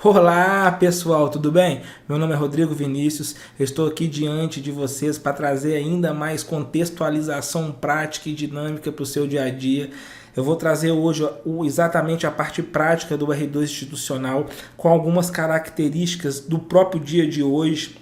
Olá pessoal, tudo bem? Meu nome é Rodrigo Vinícius, eu estou aqui diante de vocês para trazer ainda mais contextualização prática e dinâmica para o seu dia a dia. Eu vou trazer hoje exatamente a parte prática do R2 institucional com algumas características do próprio dia de hoje,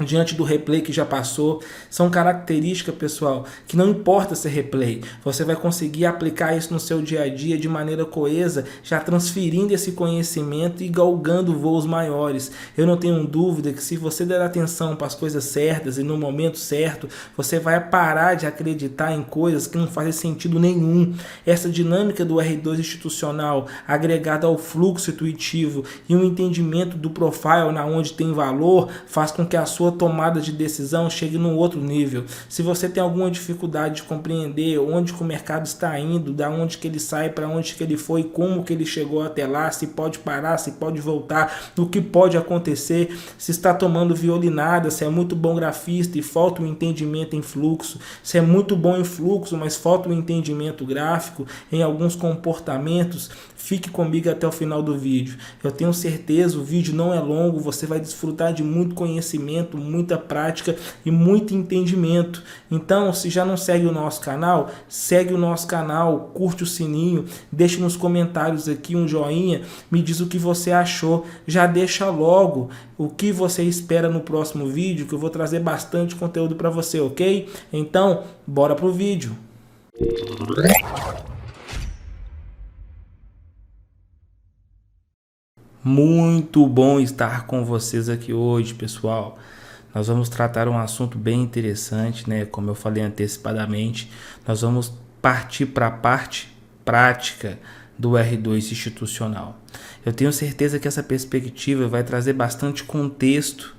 diante do replay que já passou. São características, pessoal, que não importa ser replay, você vai conseguir aplicar isso no seu dia a dia de maneira coesa, já transferindo esse conhecimento e galgando voos maiores. Eu não tenho dúvida que se você der atenção para as coisas certas e no momento certo, você vai parar de acreditar em coisas que não fazem sentido nenhum. Essa dinâmica do R2 institucional, agregada ao fluxo intuitivo e um entendimento do profile na onde tem valor, faz com que a sua tomada de decisão chegue num outro nível. Se você tem alguma dificuldade de compreender onde que o mercado está indo, da onde que ele sai, para onde que ele foi, como que ele chegou até lá, se pode parar, se pode voltar, o que pode acontecer, se está tomando violinada, se é muito bom grafista e falta o entendimento em fluxo, se é muito bom em fluxo, mas falta o entendimento gráfico em alguns comportamentos, fique comigo até o final do vídeo. Eu tenho certeza, o vídeo não é longo, você vai desfrutar de muito conhecimento, muita prática e muito entendimento. Então, se já não segue o nosso canal, segue o nosso canal, curte o sininho, deixe nos comentários aqui um joinha, me diz o que você achou, já deixa logo o que você espera no próximo vídeo, que eu vou trazer bastante conteúdo para você, ok? Então, bora pro vídeo. Muito bom estar com vocês aqui hoje, pessoal. Nós vamos tratar um assunto bem interessante, né? Como eu falei antecipadamente, nós vamos partir para a parte prática do R2 institucional. Eu tenho certeza que essa perspectiva vai trazer bastante contexto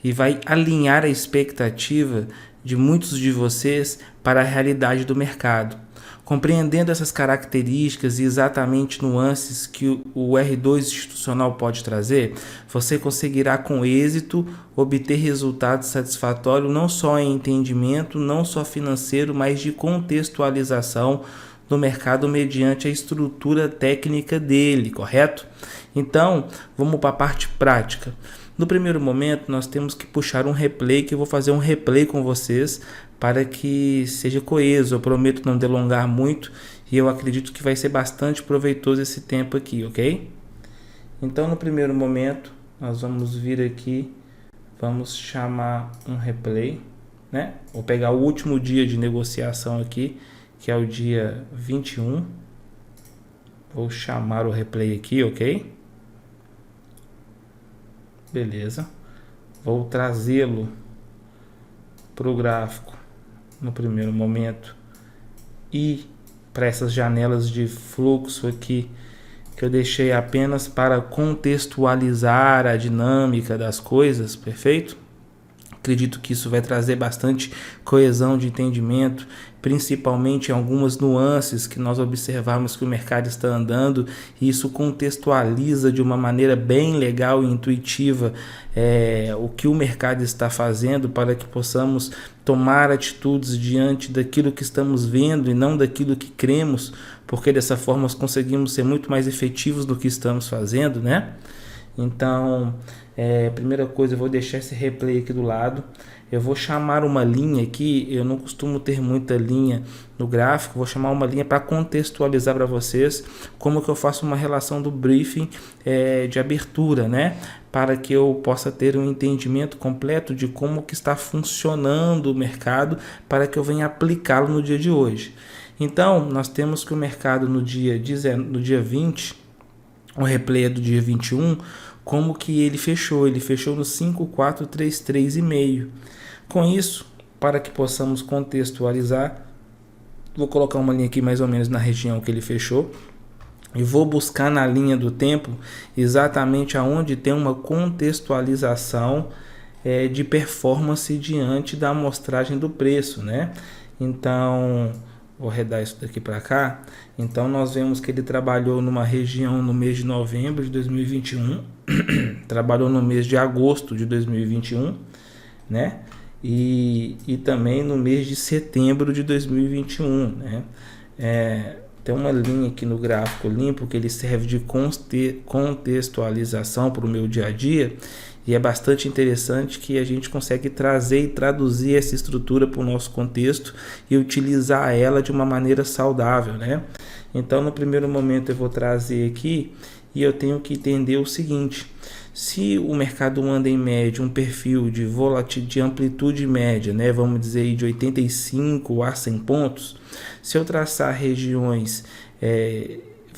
e vai alinhar a expectativa de muitos de vocês para a realidade do mercado. Compreendendo essas características e exatamente nuances que o R2 institucional pode trazer, você conseguirá com êxito obter resultados satisfatórios não só em entendimento, não só financeiro, mas de contextualização do mercado mediante a estrutura técnica dele, correto? Então, vamos para a parte prática. No primeiro momento, nós temos que puxar um replay, que eu vou fazer um replay com vocês para que seja coeso. Eu prometo não delongar muito e eu acredito que vai ser bastante proveitoso esse tempo aqui, ok? Então, no primeiro momento, nós vamos vir aqui, vamos chamar um replay, né? Vou pegar o último dia de negociação aqui, que é o dia 21. Vou chamar o replay aqui, ok? Beleza. Vou trazê-lo para o gráfico no primeiro momento e para essas janelas de fluxo aqui que eu deixei apenas para contextualizar a dinâmica das coisas, perfeito? Acredito que isso vai trazer bastante coesão de entendimento, principalmente em algumas nuances que nós observamos que o mercado está andando, e isso contextualiza de uma maneira bem legal e intuitiva o que o mercado está fazendo para que possamos tomar atitudes diante daquilo que estamos vendo e não daquilo que cremos, porque dessa forma nós conseguimos ser muito mais efetivos no que estamos fazendo, né? Então, primeira coisa, eu vou deixar esse replay aqui do lado. Eu vou chamar uma linha aqui, eu não costumo ter muita linha no gráfico, vou chamar uma linha para contextualizar para vocês como que eu faço uma relação do briefing de abertura, né? Para que eu possa ter um entendimento completo de como que está funcionando o mercado, para que eu venha aplicá-lo no dia de hoje. Então, nós temos que o mercado no dia 20, o replay é do dia 21, como que ele fechou no 5433,5. Com isso, para que possamos contextualizar, vou colocar uma linha aqui mais ou menos na região que ele fechou e vou buscar na linha do tempo exatamente aonde tem uma contextualização de performance diante da amostragem do preço, né? Então, vou arredar isso daqui para cá. Então, nós vemos que ele trabalhou numa região no mês de novembro de 2021, trabalhou no mês de agosto de 2021, né? E também no mês de setembro de 2021, né? Tem uma linha aqui no gráfico limpo que ele serve de contextualização para o meu dia a dia, e é bastante interessante que a gente consegue trazer e traduzir essa estrutura para o nosso contexto e utilizar ela de uma maneira saudável, né? Então, no primeiro momento eu vou trazer aqui e eu tenho que entender o seguinte: se o mercado anda em média um perfil de volatilidade, de amplitude média, né, vamos dizer aí de 85 a 100 pontos, se eu traçar regiões,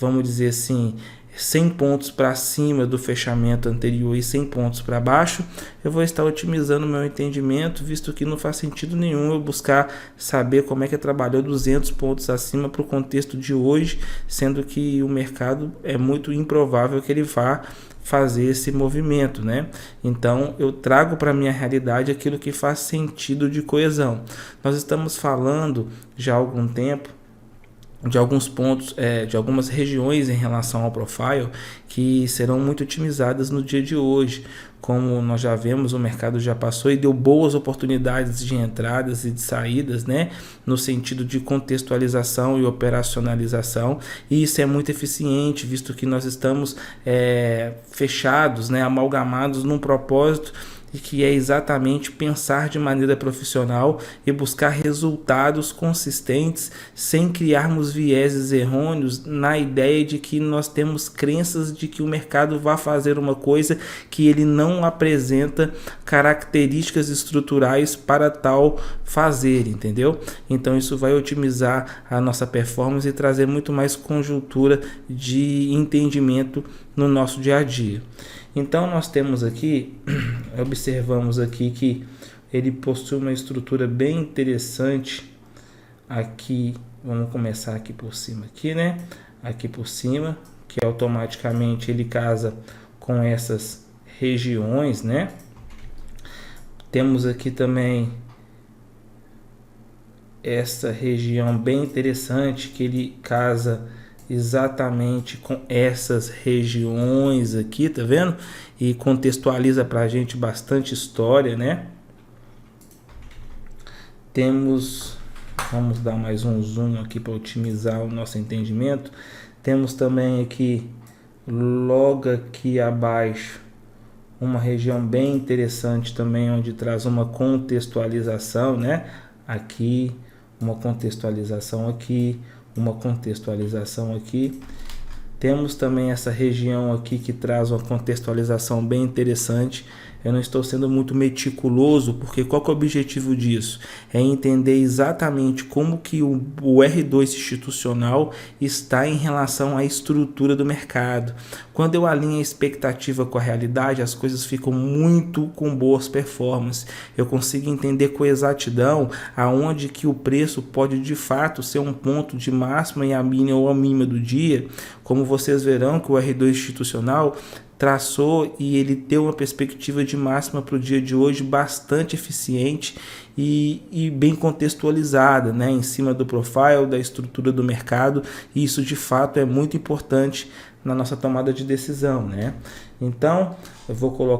vamos dizer assim, 100 pontos para cima do fechamento anterior e 100 pontos para baixo, eu vou estar otimizando o meu entendimento, visto que não faz sentido nenhum eu buscar saber como é que trabalhou 200 pontos acima para o contexto de hoje, sendo que o mercado é muito improvável que ele vá fazer esse movimento, né? Então eu trago para minha realidade aquilo que faz sentido de coesão. Nós estamos falando já há algum tempo de alguns pontos, de algumas regiões em relação ao profile que serão muito otimizadas no dia de hoje. Como nós já vemos, o mercado já passou e deu boas oportunidades de entradas e de saídas, né, no sentido de contextualização e operacionalização, e isso é muito eficiente, visto que nós estamos fechados, né, amalgamados num propósito, e que é exatamente pensar de maneira profissional e buscar resultados consistentes sem criarmos vieses errôneos na ideia de que nós temos crenças de que o mercado vai fazer uma coisa que ele não apresenta características estruturais para tal fazer, entendeu? Então isso vai otimizar a nossa performance e trazer muito mais conjuntura de entendimento no nosso dia a dia. Então nós temos aqui, observamos aqui que ele possui uma estrutura bem interessante aqui. Vamos começar aqui por cima, aqui, né? Aqui por cima, que automaticamente ele casa com essas regiões, né? Temos aqui também essa região bem interessante que ele casa exatamente com essas regiões aqui, tá vendo? E contextualiza pra gente bastante história, né? Vamos dar mais um zoom aqui para otimizar o nosso entendimento. Temos também aqui, logo aqui abaixo, uma região bem interessante também, onde traz uma contextualização, né? Aqui, uma contextualização aqui, uma contextualização aqui. Temos também essa região aqui que traz uma contextualização bem interessante. Eu não estou sendo muito meticuloso, porque qual que é o objetivo disso? É entender exatamente como que o R2 institucional está em relação à estrutura do mercado. Quando eu alinho a expectativa com a realidade, as coisas ficam muito com boas performances. Eu consigo entender com exatidão aonde que o preço pode de fato ser um ponto de máxima e a mínima ou a mínima do dia. Como vocês verão que o R2 institucional traçou e ele deu uma perspectiva de máxima para o dia de hoje bastante eficiente e bem contextualizada, né, em cima do profile, da estrutura do mercado, e isso de fato é muito importante na nossa tomada de decisão, né? Então,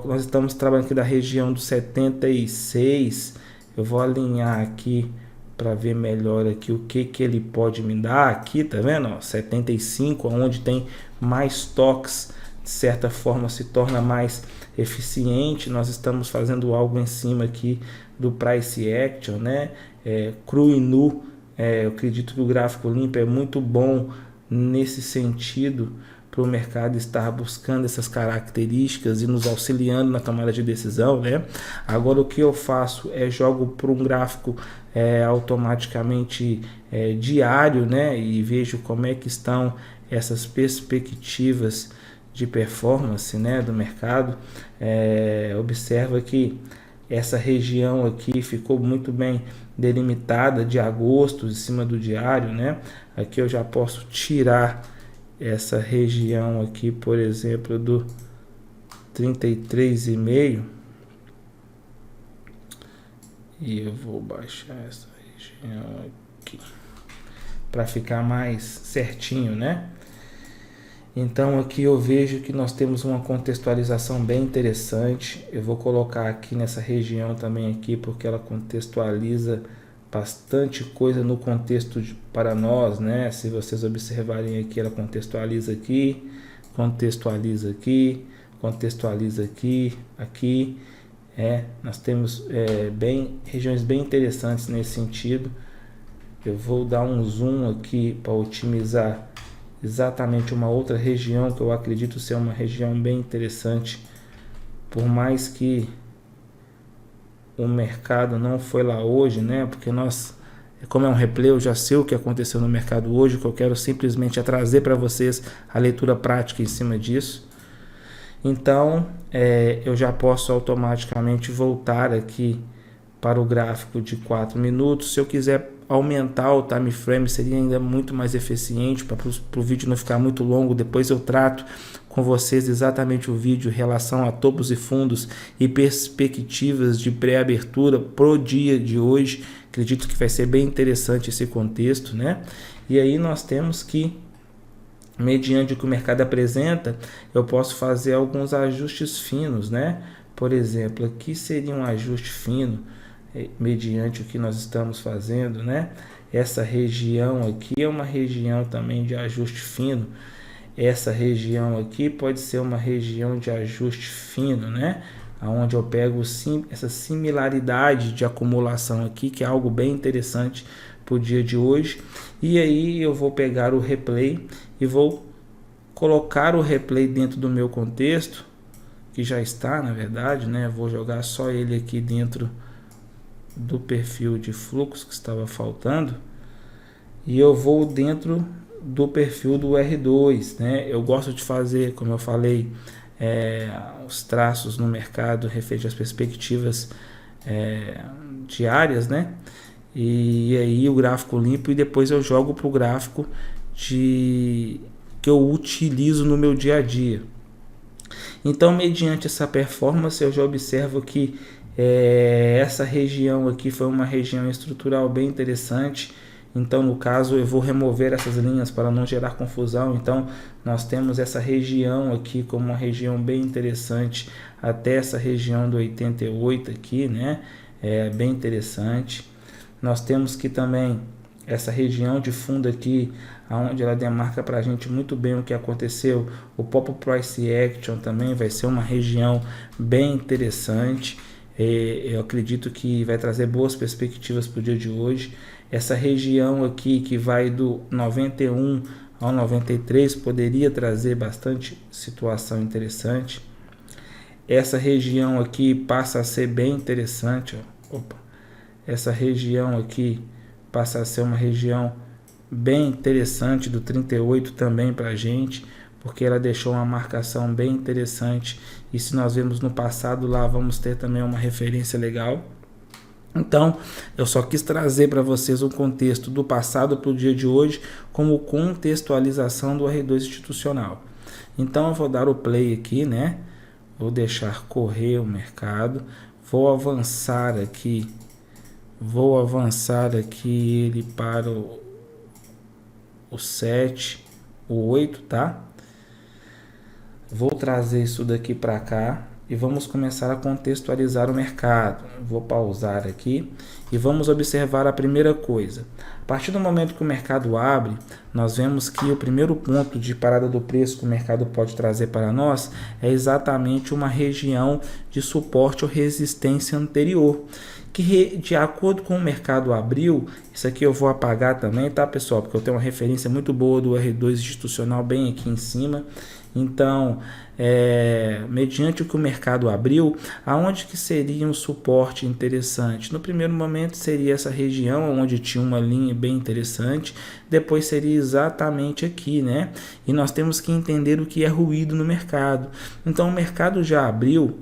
nós estamos trabalhando aqui da região do 76, eu vou alinhar aqui para ver melhor aqui o que ele pode me dar aqui, tá vendo? Ó, 75, onde tem mais toques, de certa forma se torna mais eficiente. Nós estamos fazendo algo em cima aqui do price action, né? Cru e nu. Eu acredito que o gráfico limpo é muito bom nesse sentido, para o mercado estar buscando essas características e nos auxiliando na tomada de decisão, né? Agora o que eu faço é jogo para um gráfico automaticamente diário, né? E vejo como é que estão essas perspectivas de performance, né, do mercado. Observa que essa região aqui ficou muito bem delimitada de agosto, em cima do diário, né? Aqui eu já posso tirar essa região aqui, por exemplo, do 33,5, e eu vou baixar essa região aqui para ficar mais certinho, né? Então aqui eu vejo que nós temos uma contextualização bem interessante. Eu vou colocar aqui nessa região também aqui, porque ela contextualiza bastante coisa no contexto para nós, né? Se vocês observarem aqui, ela contextualiza aqui, contextualiza aqui, contextualiza aqui, aqui. Nós temos regiões bem interessantes nesse sentido. Eu vou dar um zoom aqui para otimizar exatamente uma outra região que eu acredito ser uma região bem interessante, por mais que o mercado não foi lá hoje, né? Porque como é um replay, eu já sei o que aconteceu no mercado hoje, que eu quero simplesmente trazer para vocês a leitura prática em cima disso. Então, eu já posso automaticamente voltar aqui para o gráfico de 4 minutos. Se eu quiser aumentar o time frame, seria ainda muito mais eficiente para o vídeo não ficar muito longo. Depois eu trato com vocês exatamente o vídeo em relação a topos e fundos e perspectivas de pré-abertura pro dia de hoje. Acredito que vai ser bem interessante esse contexto, né? E aí nós temos que, mediante o que o mercado apresenta, eu posso fazer alguns ajustes finos, né? Por exemplo, aqui seria um ajuste fino, mediante o que nós estamos fazendo, né? Essa região aqui é uma região também de ajuste fino. Essa região aqui pode ser uma região de ajuste fino, né? Onde eu pego essa similaridade de acumulação aqui, que é algo bem interessante para o dia de hoje. E aí eu vou pegar o replay e vou colocar o replay dentro do meu contexto, que já está, na verdade, né? Vou jogar só ele aqui dentro do perfil de fluxo que estava faltando, e eu vou dentro do perfil do R2, né? Eu gosto de fazer, como eu falei, os traços no mercado referente às perspectivas diárias, né? E aí o gráfico limpo, e depois eu jogo para o gráfico que eu utilizo no meu dia a dia. Então, mediante essa performance, eu já observo que essa região aqui foi uma região estrutural bem interessante. Então, no caso, eu vou remover essas linhas para não gerar confusão. Então, nós temos essa região aqui como uma região bem interessante, até essa região do 88 aqui, né? Bem interessante. Nós temos que também essa região de fundo aqui, onde ela demarca para a gente muito bem o que aconteceu. O Pop Price Action também vai ser uma região bem interessante. Eu acredito que vai trazer boas perspectivas para o dia de hoje. Essa região aqui que vai do 91 ao 93 poderia trazer bastante situação interessante. Essa região aqui passa a ser bem interessante. Essa região aqui passa a ser uma região bem interessante do 38 também para a gente, porque ela deixou uma marcação bem interessante. E se nós vemos no passado lá, vamos ter também uma referência legal. Então, eu só quis trazer para vocês um contexto do passado para o dia de hoje, como contextualização do R2 institucional. Então, eu vou dar o play aqui, né? Vou deixar correr o mercado. Vou avançar aqui ele para o 7, o 8, tá? Vou trazer isso daqui para cá e vamos começar a contextualizar o mercado. Vou pausar aqui e vamos observar a primeira coisa. A partir do momento que o mercado abre, nós vemos que o primeiro ponto de parada do preço que o mercado pode trazer para nós é exatamente uma região de suporte ou resistência anterior, que de acordo com o mercado abriu, isso aqui eu vou apagar também, tá, pessoal? Porque eu tenho uma referência muito boa do R2 institucional bem aqui em cima. Então, mediante o que o mercado abriu, aonde que seria um suporte interessante? No primeiro momento seria essa região onde tinha uma linha bem interessante, depois seria exatamente aqui, né? E nós temos que entender o que é ruído no mercado. Então, o mercado já abriu,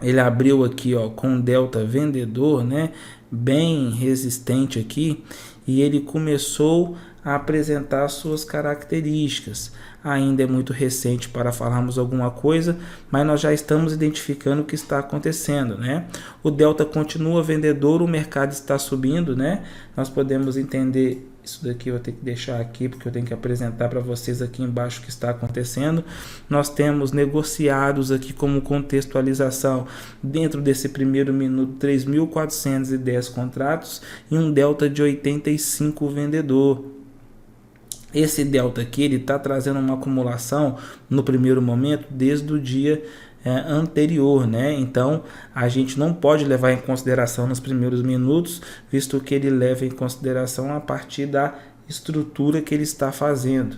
ele abriu aqui, ó, com delta vendedor, né? Bem resistente aqui, e ele começou a apresentar suas características. Ainda é muito recente para falarmos alguma coisa, mas nós já estamos identificando o que está acontecendo, né? O delta continua vendedor, o mercado está subindo, né? Nós podemos entender Isso daqui eu vou ter que deixar aqui, porque eu tenho que apresentar para vocês aqui embaixo o que está acontecendo. Nós temos negociados aqui como contextualização, dentro desse primeiro minuto, 3.410 contratos e um delta de 85 vendedor. Esse delta aqui, ele está trazendo uma acumulação no primeiro momento desde o dia anterior, né? Então a gente não pode levar em consideração nos primeiros minutos, visto que ele leva em consideração a partir da estrutura que ele está fazendo.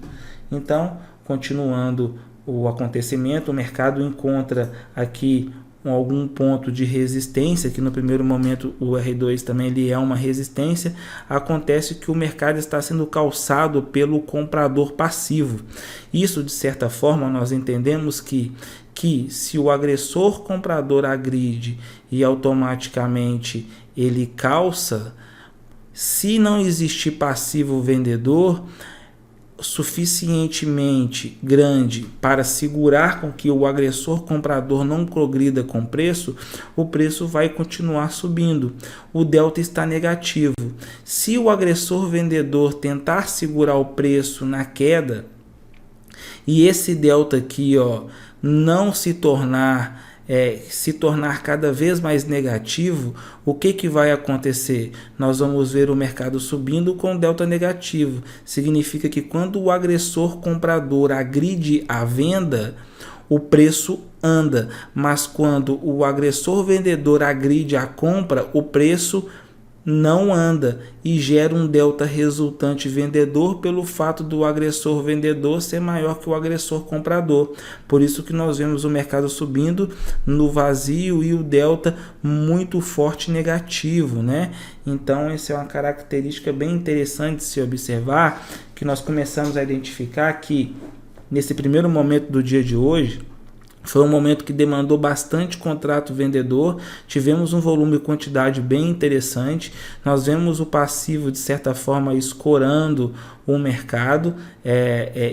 Então, continuando o acontecimento, o mercado encontra aqui algum ponto de resistência, que no primeiro momento o R2 também ele é uma resistência. Acontece que o mercado está sendo calçado pelo comprador passivo. Isso, de certa forma, nós entendemos que se o agressor comprador agride e automaticamente ele calça, se não existir passivo vendedor suficientemente grande para segurar com que o agressor comprador não progrida com o preço vai continuar subindo. O delta está negativo. Se o agressor vendedor tentar segurar o preço na queda e esse delta aqui, ó, não se tornar cada vez mais negativo, o que vai acontecer? Nós vamos ver o mercado subindo com delta negativo. Significa que quando o agressor comprador agride a venda, o preço anda, mas quando o agressor vendedor agride a compra, o preço não anda e gera um delta resultante vendedor pelo fato do agressor vendedor ser maior que o agressor comprador. Por isso que nós vemos o mercado subindo no vazio e o delta muito forte negativo, né? Então essa é uma característica bem interessante de se observar, que nós começamos a identificar que nesse primeiro momento do dia de hoje foi um momento que demandou bastante contrato vendedor, tivemos um volume e quantidade bem interessante, nós vemos o passivo de certa forma escorando o mercado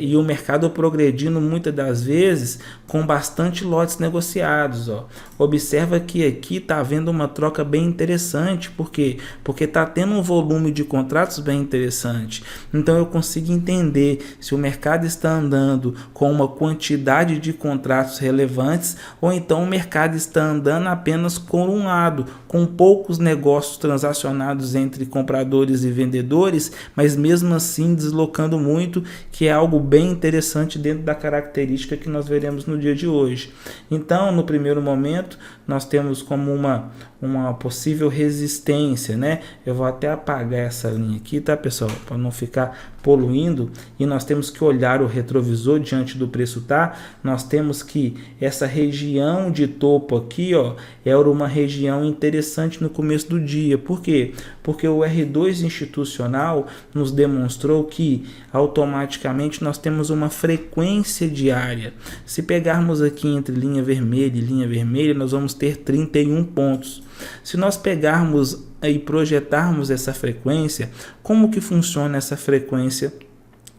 e o mercado progredindo muitas das vezes com bastante lotes negociados. Ó. Observa que aqui está havendo uma troca bem interessante, por quê? Porque está tendo um volume de contratos bem interessante. Então eu consigo entender se o mercado está andando com uma quantidade de contratos relevantes ou então o mercado está andando apenas com um lado, com poucos negócios transacionados entre compradores e vendedores, mas mesmo assim deslocando muito, que é algo bem interessante dentro da característica que nós veremos no dia de hoje. Então, no primeiro momento, nós temos como uma possível resistência, né? Eu vou até apagar essa linha aqui, tá, pessoal? Para não ficar poluindo. E nós temos que olhar o retrovisor diante do preço, tá? Nós temos que essa região de topo aqui, ó, era uma região interessante no começo do dia. Por quê? Porque o R2 institucional nos demonstrou que automaticamente nós temos uma frequência diária. Se pegarmos aqui entre linha vermelha e linha vermelha, nós vamos ter 31 pontos. Se nós pegarmos e projetarmos essa frequência, como que funciona essa frequência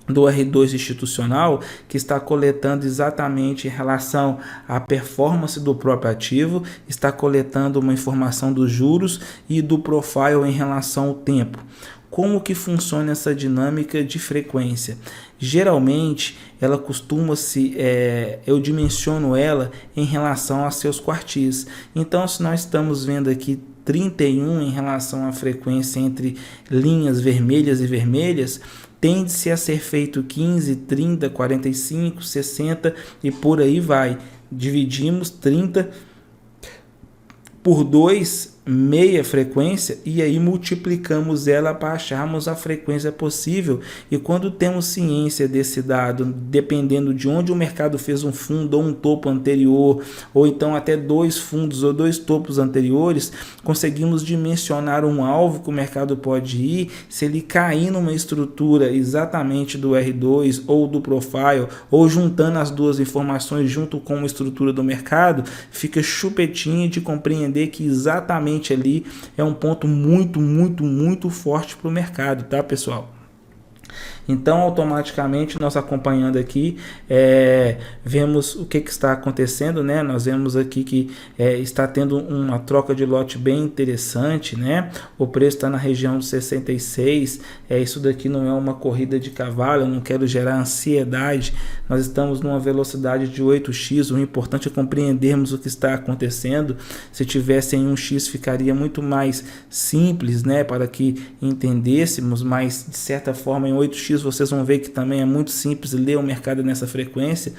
do R2 institucional, que está coletando exatamente em relação à performance do próprio ativo, está coletando uma informação dos juros e do profile em relação ao tempo. Como que funciona essa dinâmica de frequência? Geralmente, ela costuma-se, eu dimensiono ela em relação a seus quartis. Então, se nós estamos vendo aqui 31 em relação à frequência entre linhas vermelhas e vermelhas, tende-se a ser feito 15, 30, 45, 60 e por aí vai. Dividimos 30 por 2, meia frequência, e aí multiplicamos ela para acharmos a frequência possível. E quando temos ciência desse dado, dependendo de onde o mercado fez um fundo ou um topo anterior, ou então até 2 fundos ou 2 topos anteriores, conseguimos dimensionar um alvo que o mercado pode ir. Se ele cair numa estrutura exatamente do R2 ou do profile, ou juntando as duas informações junto com a estrutura do mercado, fica chupetinho de compreender que exatamente ali é um ponto muito forte para o mercado, tá, pessoal? Então, automaticamente, nós acompanhando aqui, vemos o que está acontecendo, né? Nós vemos aqui que está tendo uma troca de lote bem interessante, né? O preço está na região de 66. Isso daqui não é uma corrida de cavalo, eu não quero gerar ansiedade. Nós estamos numa velocidade de 8x. O importante é compreendermos o que está acontecendo. Se tivesse em 1x, ficaria muito mais simples, né? Para que entendêssemos, mas de certa forma em 8x vocês vão ver que também é muito simples ler o mercado nessa frequência.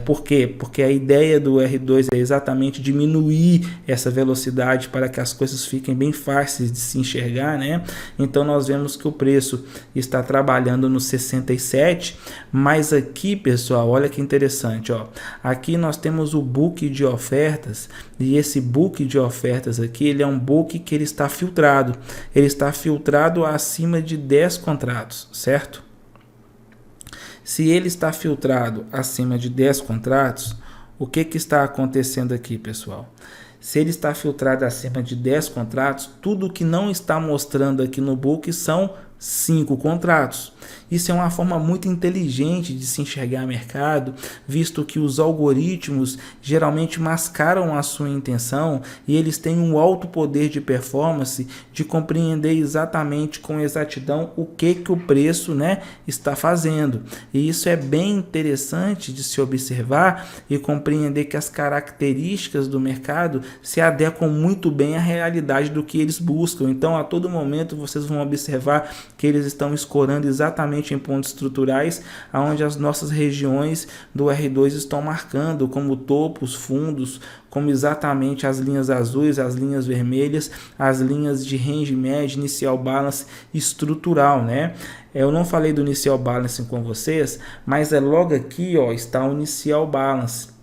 Por quê? Porque a ideia do R2 é exatamente diminuir essa velocidade para que as coisas fiquem bem fáceis de se enxergar, né? Então nós vemos que o preço está trabalhando no 67, mas aqui, pessoal, olha que interessante, ó. Aqui nós temos o book de ofertas, e esse book de ofertas aqui, ele é um book que ele está filtrado. Ele está filtrado acima de 10 contratos, certo? Se ele está filtrado acima de 10 contratos, o que está acontecendo aqui, pessoal? Se ele está filtrado acima de 10 contratos, tudo que não está mostrando aqui no book são 5 contratos. Isso é uma forma muito inteligente de se enxergar mercado, visto que os algoritmos geralmente mascaram a sua intenção e eles têm um alto poder de performance de compreender exatamente com exatidão o que o preço, né, está fazendo. E isso é bem interessante de se observar e compreender que as características do mercado se adequam muito bem à realidade do que eles buscam. Então, a todo momento vocês vão observar que eles estão escorando exatamente em pontos estruturais onde as nossas regiões do R2 estão marcando, como topos, fundos, como exatamente as linhas azuis, as linhas vermelhas, as linhas de range médio, inicial balance estrutural, né? Eu não falei do inicial balance com vocês, mas logo aqui, ó, está o inicial balance.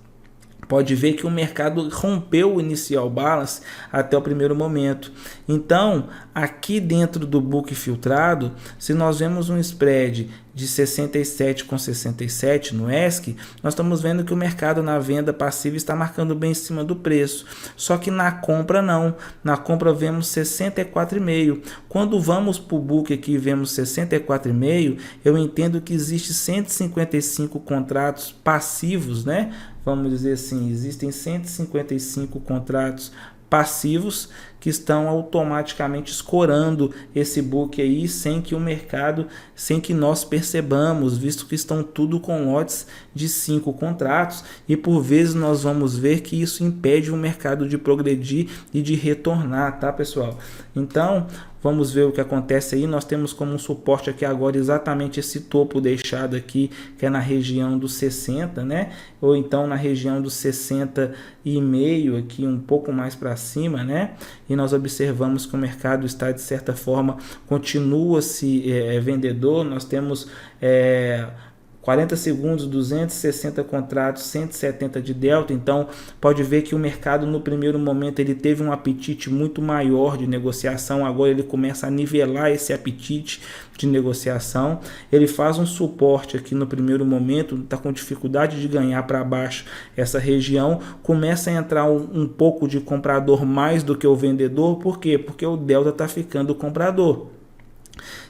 Pode ver que o mercado rompeu o inicial balance até o primeiro momento. Então, aqui dentro do book filtrado, se nós vemos um spread de 67 com 67 no ESC, nós estamos vendo que o mercado na venda passiva está marcando bem em cima do preço. Só que na compra não. Na compra vemos 64,5. Quando vamos para o book aqui e vemos 64,5, eu entendo que existe 155 contratos passivos, né? Vamos dizer assim, existem 155 contratos passivos que estão automaticamente escorando esse book aí sem que o mercado, sem que nós percebamos, visto que estão tudo com lotes de 5 contratos e por vezes nós vamos ver que isso impede o mercado de progredir e de retornar, tá, pessoal? Então, vamos ver o que acontece aí. Nós temos como um suporte aqui agora exatamente esse topo deixado aqui, que é na região dos 60, né? Ou então na região dos 60,5 aqui, um pouco mais para cima, né? E nós observamos que o mercado está, de certa forma, continua-se vendedor. Nós temos 40 segundos, 260 contratos, 170 de delta. Então pode ver que o mercado no primeiro momento ele teve um apetite muito maior de negociação, agora ele começa a nivelar esse apetite de negociação. Ele faz um suporte aqui no primeiro momento, está com dificuldade de ganhar para baixo essa região, começa a entrar um pouco de comprador mais do que o vendedor. Por quê? Porque o delta está ficando comprador.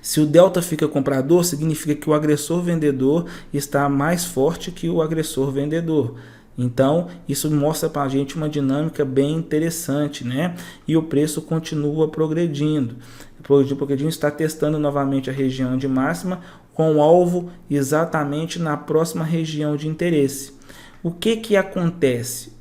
Se o delta fica comprador, significa que o agressor vendedor está mais forte que o agressor vendedor. Então, isso mostra para a gente uma dinâmica bem interessante, né? E o preço continua progredindo. O está testando novamente a região de máxima com o alvo exatamente na próxima região de interesse. O que acontece?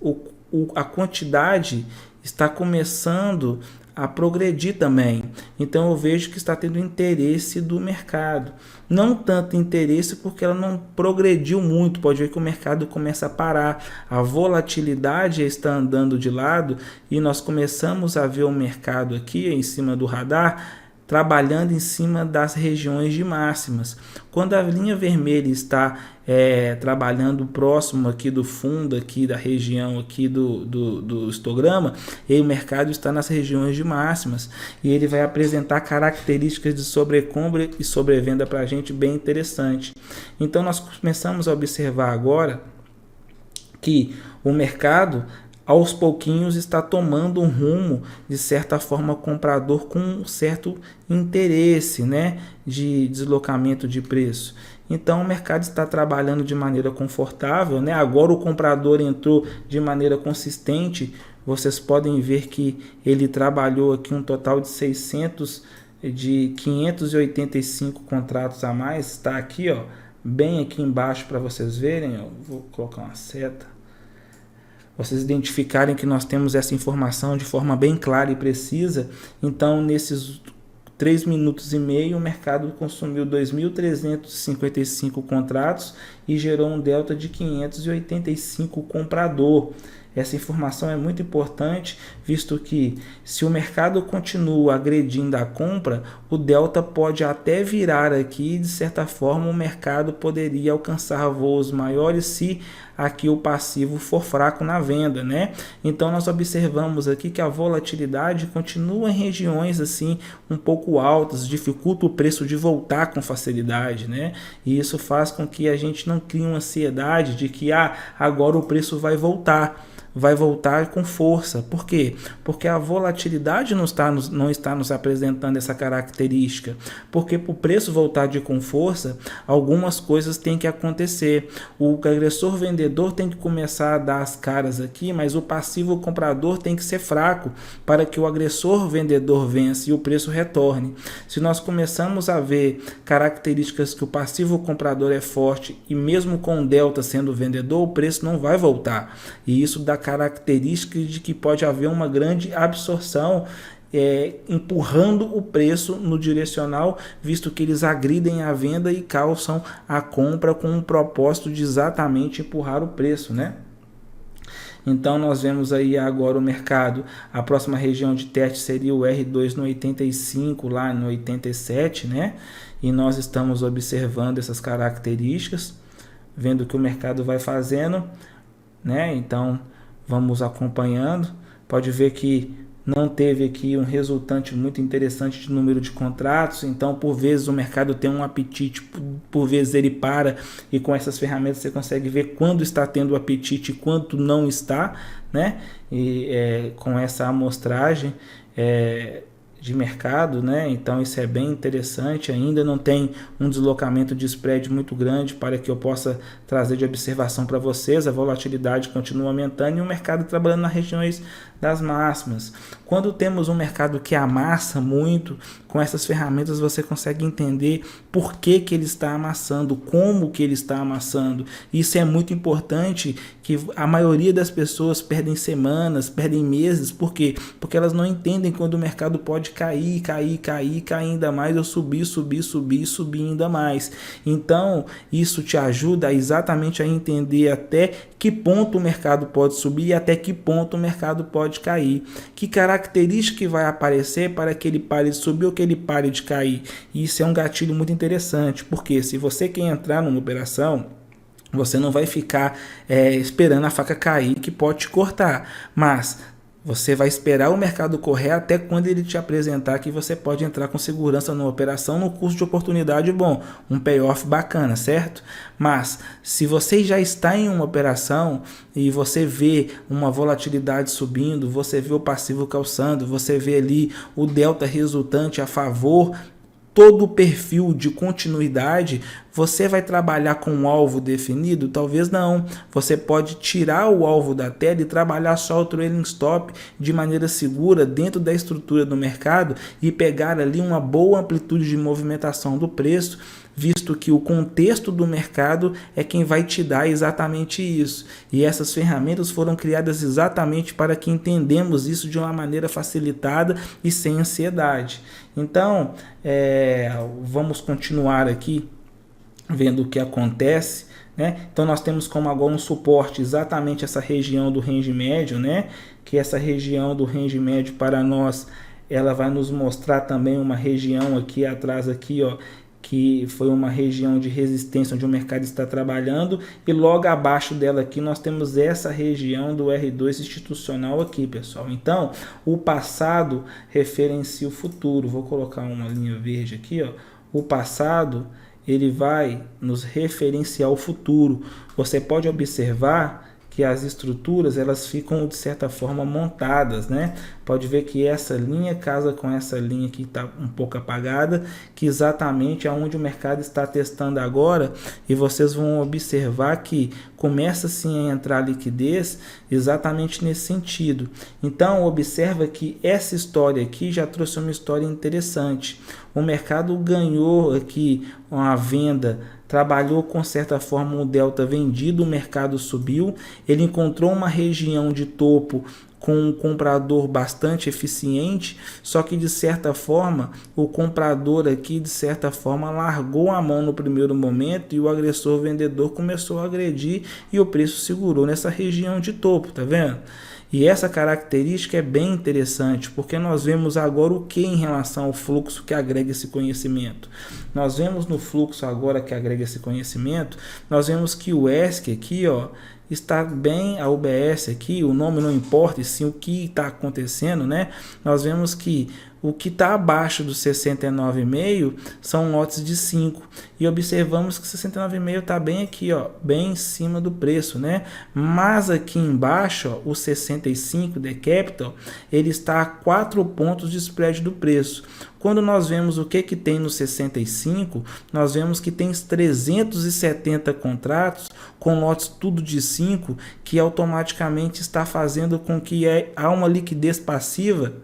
A quantidade está começando a progredir também. Então eu vejo que está tendo interesse do mercado. Não tanto interesse porque ela não progrediu muito. Pode ver que o mercado começa a parar. A volatilidade está andando de lado e nós começamos a ver o mercado aqui em cima do radar trabalhando em cima das regiões de máximas. Quando a linha vermelha está trabalhando próximo aqui do fundo, aqui da região aqui do histograma, e o mercado está nas regiões de máximas e ele vai apresentar características de sobrecompra e sobrevenda para a gente bem interessante. Então nós começamos a observar agora que o mercado aos pouquinhos está tomando um rumo, de certa forma, comprador com um certo interesse, né, de deslocamento de preço. Então o mercado está trabalhando de maneira confortável, né? Agora o comprador entrou de maneira consistente. Vocês podem ver que ele trabalhou aqui um total de 585 contratos a mais. Está aqui, ó, bem aqui embaixo para vocês verem. Ó. Vou colocar uma seta. Vocês identificarem que nós temos essa informação de forma bem clara e precisa. Então, nesses 3 minutos e meio, o mercado consumiu 2.355 contratos e gerou um delta de 585 comprador. Essa informação é muito importante, visto que se o mercado continua agredindo a compra, o delta pode até virar aqui, de certa forma o mercado poderia alcançar voos maiores se aqui o passivo for fraco na venda, né? Então nós observamos aqui que a volatilidade continua em regiões assim um pouco altas, dificulta o preço de voltar com facilidade, né? E isso faz com que a gente não crie uma ansiedade de que agora o preço vai voltar com força. Por quê? Porque a volatilidade não está nos apresentando essa característica. Porque para o preço voltar com força, algumas coisas têm que acontecer. O agressor vendedor tem que começar a dar as caras aqui, mas o passivo comprador tem que ser fraco para que o agressor vendedor vença e o preço retorne. Se nós começamos a ver características que o passivo comprador é forte e mesmo com o delta sendo vendedor, o preço não vai voltar. E isso dá característica de que pode haver uma grande absorção, empurrando o preço no direcional, visto que eles agridem a venda e calçam a compra com o propósito de exatamente empurrar o preço, né? Então nós vemos aí agora o mercado, a próxima região de teste seria o R2 no 85, lá no 87, né? E nós estamos observando essas características, vendo o que o mercado vai fazendo, né? Então vamos acompanhando. Pode ver que não teve aqui um resultante muito interessante de número de contratos, então por vezes o mercado tem um apetite, por vezes ele para, e com essas ferramentas você consegue ver quando está tendo apetite e quando não está, né? E com essa amostragem de mercado, né? Então isso é bem interessante. Ainda não tem um deslocamento de spread muito grande para que eu possa trazer de observação para vocês. A volatilidade continua aumentando e o mercado trabalhando nas regiões das máximas. Quando temos um mercado que amassa muito, com essas ferramentas você consegue entender por que ele está amassando, como que ele está amassando. Isso é muito importante, que a maioria das pessoas perdem semanas, perdem meses. Por quê? Porque elas não entendem quando o mercado pode cair ainda mais, ou subir ainda mais. Então isso te ajuda exatamente a entender até que ponto o mercado pode subir e até que ponto o mercado pode cair. Que característica vai aparecer para que ele pare de subir ou que ele pare de cair. E isso é um gatilho muito interessante, porque se você quer entrar numa operação, você não vai ficar esperando a faca cair, que pode te cortar, mas você vai esperar o mercado correr até quando ele te apresentar que você pode entrar com segurança numa operação, no custo de oportunidade bom, um payoff bacana, certo? Mas se você já está em uma operação e você vê uma volatilidade subindo, você vê o passivo calçando, você vê ali o delta resultante a favor, todo o perfil de continuidade, você vai trabalhar com um alvo definido? Talvez não. Você pode tirar o alvo da tela e trabalhar só o trailing stop de maneira segura dentro da estrutura do mercado e pegar ali uma boa amplitude de movimentação do preço, visto que o contexto do mercado é quem vai te dar exatamente isso. E essas ferramentas foram criadas exatamente para que entendamos isso de uma maneira facilitada e sem ansiedade. Então, vamos continuar aqui vendo o que acontece, né? Então nós temos como agora um suporte exatamente essa região do range médio, né? Que essa região do range médio para nós, ela vai nos mostrar também uma região aqui atrás aqui, ó, que foi uma região de resistência onde o mercado está trabalhando, e logo abaixo dela aqui nós temos essa região do R2 institucional aqui, pessoal. Então o passado referencia o futuro. Vou colocar uma linha verde aqui, ó. O passado ele vai nos referenciar o futuro. Você pode observar que as estruturas elas ficam de certa forma montadas, né? Pode ver que essa linha casa com essa linha que está um pouco apagada, que exatamente é onde o mercado está testando agora, e vocês vão observar que começa sim a entrar liquidez exatamente nesse sentido. Então observa que essa história aqui já trouxe uma história interessante. O mercado ganhou aqui uma venda, trabalhou com certa forma um delta vendido, o mercado subiu, ele encontrou uma região de topo com um comprador bastante eficiente, só que de certa forma o comprador aqui de certa forma largou a mão no primeiro momento e o agressor vendedor começou a agredir e o preço segurou nessa região de topo, tá vendo? E essa característica é bem interessante, porque nós vemos agora o que em relação ao fluxo que agrega esse conhecimento. Nós vemos no fluxo agora que agrega esse conhecimento, nós vemos que o ESC aqui, ó, está bem, a UBS aqui, o nome não importa, e sim o que está acontecendo, né? Nós vemos que o que está abaixo do 69,5 são lotes de 5. E observamos que 69,5 está bem aqui, ó, bem em cima do preço, né? Mas aqui embaixo, ó, o 65 de Capital, ele está a 4 pontos de spread do preço. Quando nós vemos o que tem no 65, nós vemos que tem 370 contratos com lotes tudo de 5, que automaticamente está fazendo com que há uma liquidez passiva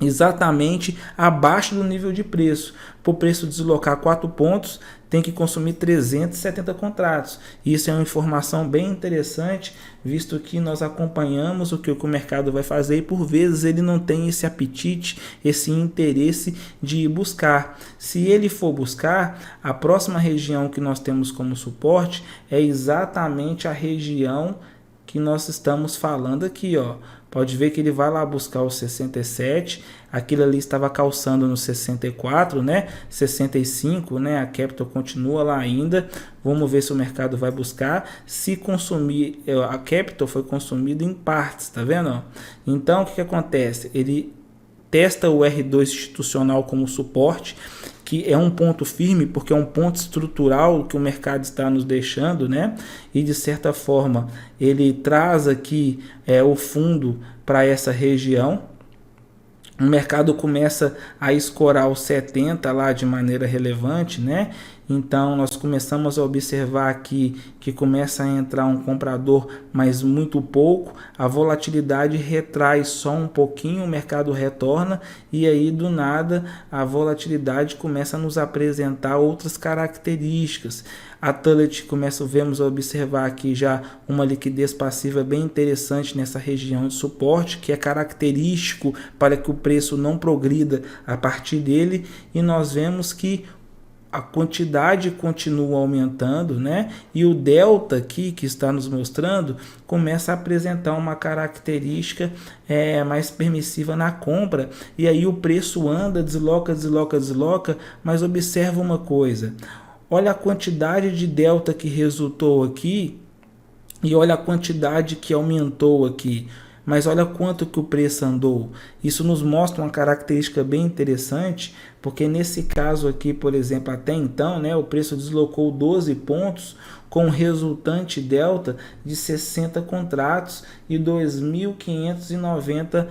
exatamente abaixo do nível de preço. Para o preço deslocar 4 pontos, tem que consumir 370 contratos. Isso é uma informação bem interessante, visto que nós acompanhamos o que o mercado vai fazer e por vezes ele não tem esse apetite, esse interesse de ir buscar. Se ele for buscar, a próxima região que nós temos como suporte é exatamente a região que nós estamos falando aqui, ó. Pode ver que ele vai lá buscar o 67, aquilo ali estava calçando no 64, né? 65, né? A Capital continua lá ainda. Vamos ver se o mercado vai buscar. Se consumir, a Capital foi consumida em partes, tá vendo? Então, o que acontece? Ele testa o R2 institucional como suporte, que é um ponto firme, porque é um ponto estrutural que o mercado está nos deixando, né? E de certa forma ele traz aqui o fundo para essa região. O mercado começa a escorar os 70 lá de maneira relevante, né? Então nós começamos a observar aqui que começa a entrar um comprador, mas muito pouco, a volatilidade retrai só um pouquinho, o mercado retorna e aí do nada a volatilidade começa a nos apresentar outras características. A Tullet vemos a observar aqui já uma liquidez passiva bem interessante nessa região de suporte, que é característico para que o preço não progrida a partir dele, e nós vemos que a quantidade continua aumentando, né? E o delta aqui que está nos mostrando começa a apresentar uma característica mais permissiva na compra, e aí o preço anda, desloca, mas observa uma coisa, olha a quantidade de delta que resultou aqui e olha a quantidade que aumentou aqui. Mas olha quanto que o preço andou. Isso nos mostra uma característica bem interessante, porque nesse caso aqui, por exemplo, até então, né, o preço deslocou 12 pontos com resultante delta de 60 contratos e 2.590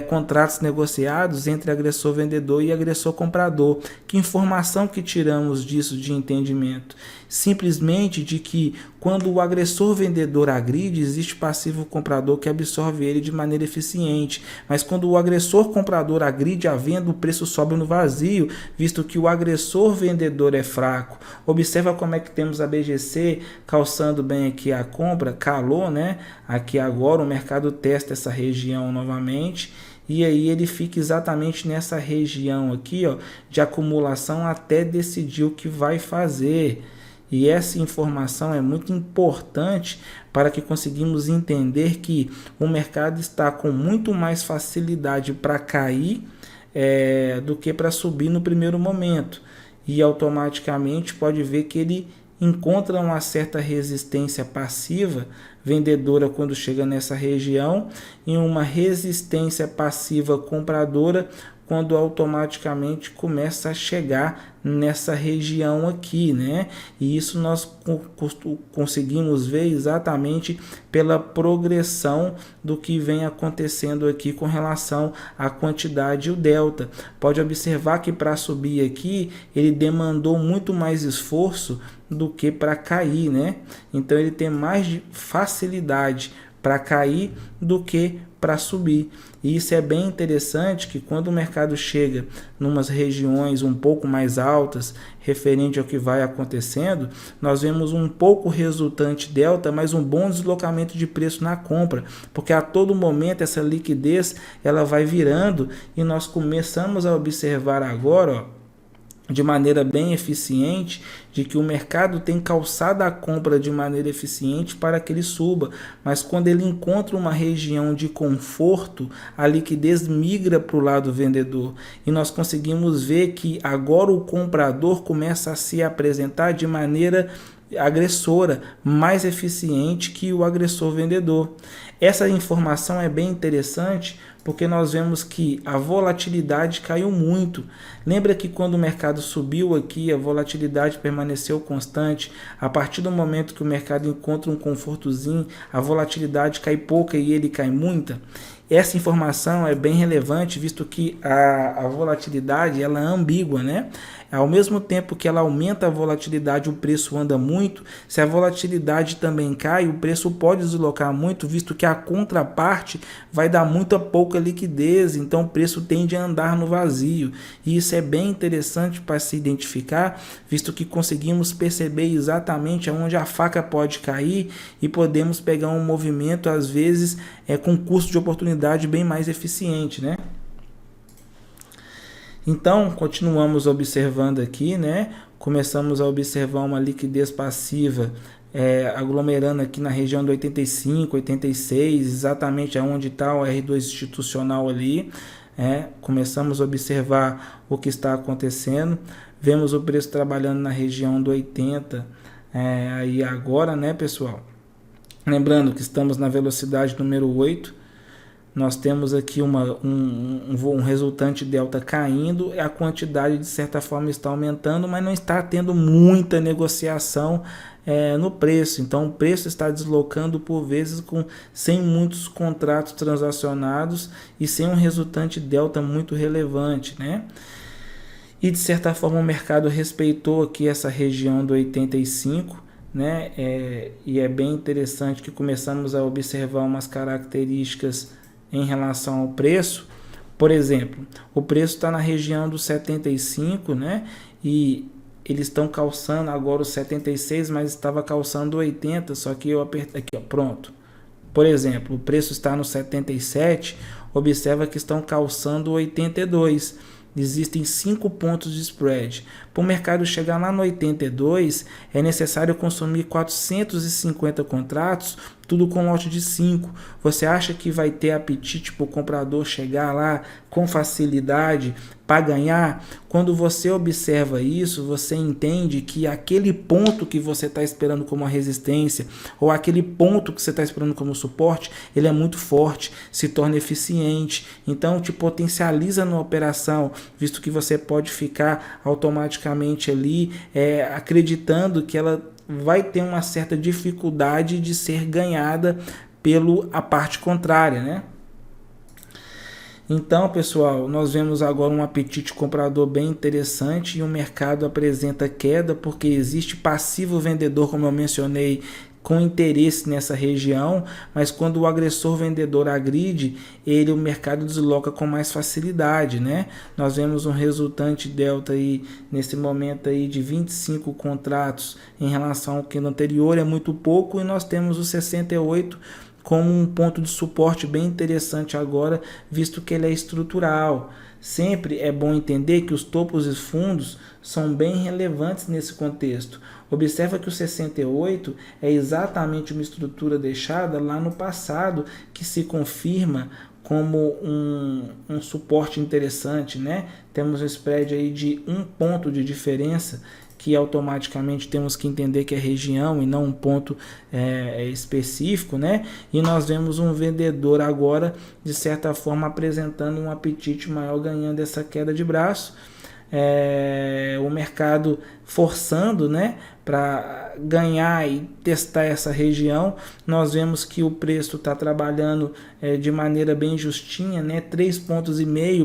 contratos negociados entre agressor vendedor e agressor comprador. Que informação que tiramos disso de entendimento? Simplesmente de que quando o agressor vendedor agride, existe passivo comprador que absorve ele de maneira eficiente, mas quando o agressor comprador agride a venda, o preço sobe no vazio, visto que o agressor vendedor é fraco. Observa como é que temos a BGC calçando bem aqui a compra, calou, né? Aqui agora o mercado testa essa região novamente, e aí ele fica exatamente nessa região aqui, ó, de acumulação até decidir o que vai fazer. E essa informação é muito importante para que conseguimos entender que o mercado está com muito mais facilidade para cair do que para subir no primeiro momento. E automaticamente pode ver que ele encontra uma certa resistência passiva vendedora quando chega nessa região e uma resistência passiva compradora quando automaticamente começa a chegar nessa região aqui, né? E isso nós conseguimos ver exatamente pela progressão do que vem acontecendo aqui com relação à quantidade e o delta. Pode observar que para subir aqui ele demandou muito mais esforço do que para cair, né? Então ele tem mais facilidade para cair do que para subir. E isso é bem interessante, que quando o mercado chega em umas regiões um pouco mais altas, referente ao que vai acontecendo, nós vemos um pouco resultante delta, mas um bom deslocamento de preço na compra, porque a todo momento essa liquidez ela vai virando e nós começamos a observar agora, ó, de maneira bem eficiente, de que o mercado tem calçado a compra de maneira eficiente para que ele suba, mas quando ele encontra uma região de conforto, a liquidez migra para o lado vendedor, e nós conseguimos ver que agora o comprador começa a se apresentar de maneira agressora, mais eficiente que o agressor vendedor. Essa informação é bem interessante porque nós vemos que a volatilidade caiu muito. Lembra que quando o mercado subiu aqui, a volatilidade permaneceu constante. A partir do momento que o mercado encontra um confortozinho, a volatilidade cai pouca e ele cai muita. Essa informação é bem relevante, visto que a volatilidade ela é ambígua, né? Ao mesmo tempo que ela aumenta a volatilidade, o preço anda muito. Se a volatilidade também cai, o preço pode deslocar muito, visto que a contraparte vai dar muita pouca liquidez, então o preço tende a andar no vazio. E isso é bem interessante para se identificar, visto que conseguimos perceber exatamente onde a faca pode cair e podemos pegar um movimento, às vezes, com custo de oportunidade bem mais eficiente, né? Então, continuamos observando aqui, né? Começamos a observar uma liquidez passiva aglomerando aqui na região do 85, 86, exatamente aonde está o R2 institucional ali. Começamos a observar o que está acontecendo. Vemos o preço trabalhando na região do 80 aí agora, né, pessoal? Lembrando que estamos na velocidade número 8. Nós temos aqui um resultante delta caindo, a quantidade de certa forma está aumentando, mas não está tendo muita negociação no preço. Então o preço está deslocando por vezes sem muitos contratos transacionados e sem um resultante delta muito relevante, né? E de certa forma o mercado respeitou aqui essa região do 85, né? E é bem interessante que começamos a observar umas características em relação ao preço. Por exemplo, o preço está na região dos 75, né? E eles estão calçando agora os 76, mas estava calçando 80, só que eu apertei aqui, ó, pronto. Por exemplo, o preço está no 77, observa que estão calçando 82. Existem 5 pontos de spread. Para o mercado chegar lá no 82, é necessário consumir 450 contratos, tudo com lote de 5. Você acha que vai ter apetite para o comprador chegar lá com facilidade para ganhar? Quando você observa isso, você entende que aquele ponto que você está esperando como uma resistência, ou aquele ponto que você está esperando como suporte, ele é muito forte, se torna eficiente, então te potencializa na operação, visto que você pode ficar automaticamente ali acreditando que ela vai ter uma certa dificuldade de ser ganhada pela parte contrária, né? Então, pessoal, nós vemos agora um apetite comprador bem interessante e o mercado apresenta queda porque existe passivo vendedor, como eu mencionei, com interesse nessa região, mas quando o agressor vendedor agride, o mercado desloca com mais facilidade, né? Nós vemos um resultante delta aí nesse momento aí de 25 contratos em relação ao que no anterior é muito pouco, e nós temos o 68 como um ponto de suporte bem interessante agora, visto que ele é estrutural. Sempre é bom entender que os topos e fundos são bem relevantes nesse contexto. Observa que o 68 é exatamente uma estrutura deixada lá no passado que se confirma como um suporte interessante, né? Temos um spread aí de 1 ponto de diferença que automaticamente temos que entender que é região e não um ponto específico, né? E nós vemos um vendedor agora, de certa forma, apresentando um apetite maior, ganhando essa queda de braço. O mercado forçando, né, para ganhar e testar essa região. Nós vemos que o preço está trabalhando de maneira bem justinha, né, 3,5 pontos,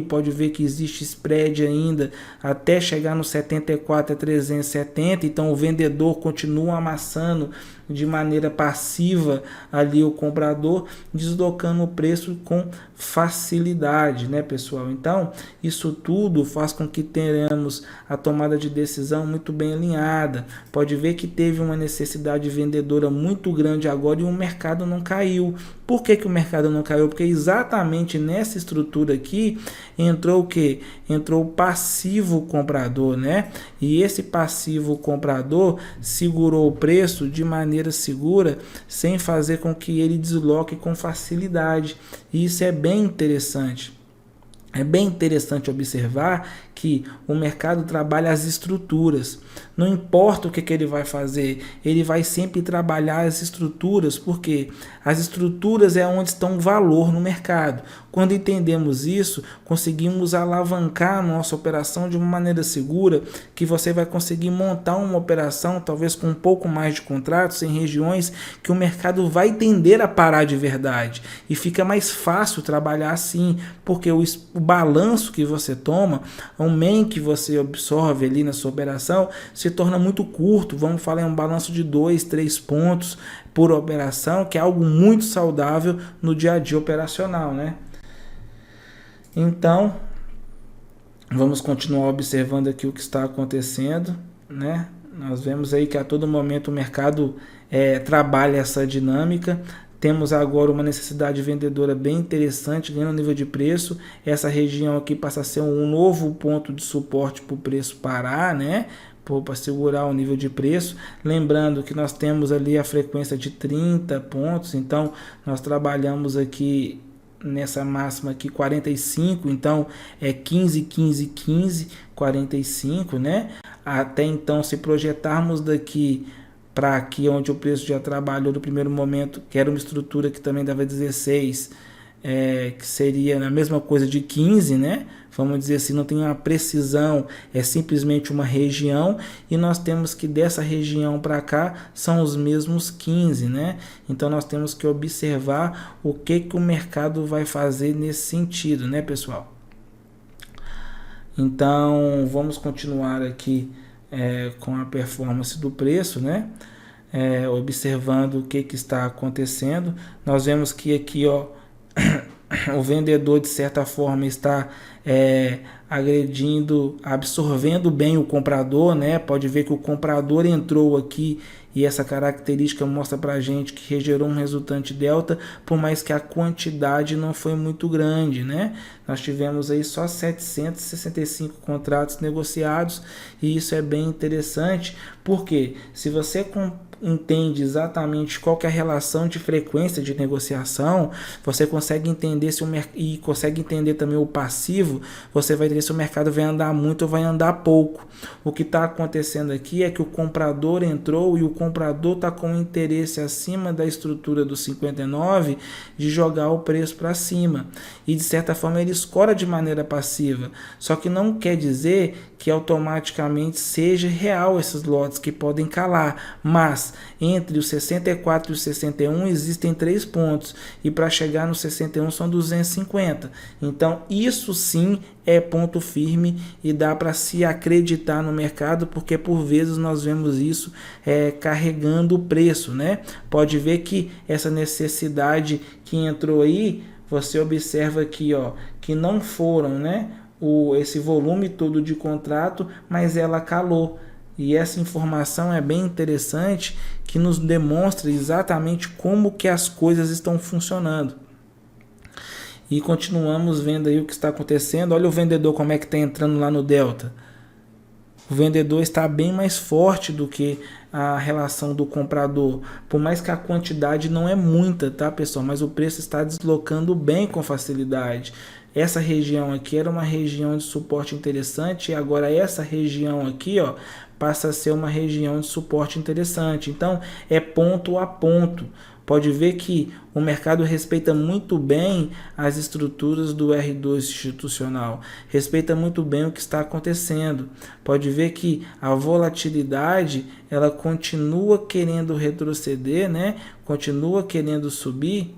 pode ver que existe spread ainda até chegar no 74 a 370, então o vendedor continua amassando de maneira passiva ali o comprador, deslocando o preço com facilidade, né, pessoal? Então, isso tudo faz com que tenhamos a tomada de decisão muito bem alinhada. Pode ver que teve uma necessidade vendedora muito grande agora e o mercado não caiu. Por que o mercado não caiu? Porque exatamente nessa estrutura aqui entrou o que? Entrou o passivo comprador, né? E esse passivo comprador segurou o preço de maneira segura, sem fazer com que ele desloque com facilidade. E isso é bem interessante. É bem interessante observar que o mercado trabalha as estruturas. Não importa o que ele vai fazer, ele vai sempre trabalhar as estruturas, porque as estruturas é onde está o valor no mercado. Quando entendemos isso, conseguimos alavancar a nossa operação de uma maneira segura, que você vai conseguir montar uma operação, talvez com um pouco mais de contratos, em regiões que o mercado vai tender a parar de verdade. E fica mais fácil trabalhar assim, porque o balanço que você toma, o main que você absorve ali na sua operação, se torna muito curto. Vamos falar em um balanço de 2, 3 pontos por operação, que é algo muito saudável no dia a dia operacional, né? Então, vamos continuar observando aqui o que está acontecendo, né? Nós vemos aí que a todo momento o mercado trabalha essa dinâmica. Temos agora uma necessidade vendedora bem interessante, ganhando nível de preço. Essa região aqui passa a ser um novo ponto de suporte para o preço parar, né? Para segurar o nível de preço. Lembrando que nós temos ali a frequência de 30 pontos, então nós trabalhamos aqui nessa máxima aqui 45, então é 15, 15, 15, 45, né? Até então, se projetarmos daqui para aqui onde o preço já trabalhou no primeiro momento, que era uma estrutura que também dava 16, que seria a mesma coisa de 15, né? Vamos dizer assim, não tem uma precisão, é simplesmente uma região, e nós temos que dessa região para cá são os mesmos 15, né? Então nós temos que observar o que o mercado vai fazer nesse sentido, né, pessoal? Então vamos continuar aqui com a performance do preço, né? Observando o que está acontecendo. Nós vemos que aqui, ó, o vendedor de certa forma está agredindo, absorvendo bem o comprador, né? Pode ver que o comprador entrou aqui e essa característica mostra para a gente que gerou um resultante delta, por mais que a quantidade não foi muito grande, né? Nós tivemos aí só 765 contratos negociados, e isso é bem interessante, porque se você entende exatamente qual que é a relação de frequência de negociação, você consegue entender e consegue entender também o passivo, você vai entender se o mercado vai andar muito ou vai andar pouco. O que está acontecendo aqui é que o comprador entrou e o comprador está com interesse acima da estrutura do 59 de jogar o preço para cima, e de certa forma ele escora de maneira passiva, só que não quer dizer que automaticamente seja real esses lotes que podem calar, mas entre os 64 e os 61 existem 3 pontos, e para chegar no 61 são 250, então isso sim é ponto firme e dá para se acreditar no mercado, porque por vezes nós vemos isso carregando o preço, né? Pode ver que essa necessidade que entrou aí, você observa aqui, ó, que não foram, né, esse volume todo de contrato, mas ela calou. E essa informação é bem interessante, que nos demonstra exatamente como que as coisas estão funcionando. E continuamos vendo aí o que está acontecendo. Olha o vendedor como é que está entrando lá no delta. O vendedor está bem mais forte do que a relação do comprador, por mais que a quantidade não é muita, tá, pessoal? Mas o preço está deslocando bem com facilidade. Essa região aqui era uma região de suporte interessante, e agora essa região aqui, ó, passa a ser uma região de suporte interessante. Então, é ponto a ponto. Pode ver que o mercado respeita muito bem as estruturas do R2 institucional, respeita muito bem o que está acontecendo. Pode ver que a volatilidade ela continua querendo retroceder, né? Continua querendo subir,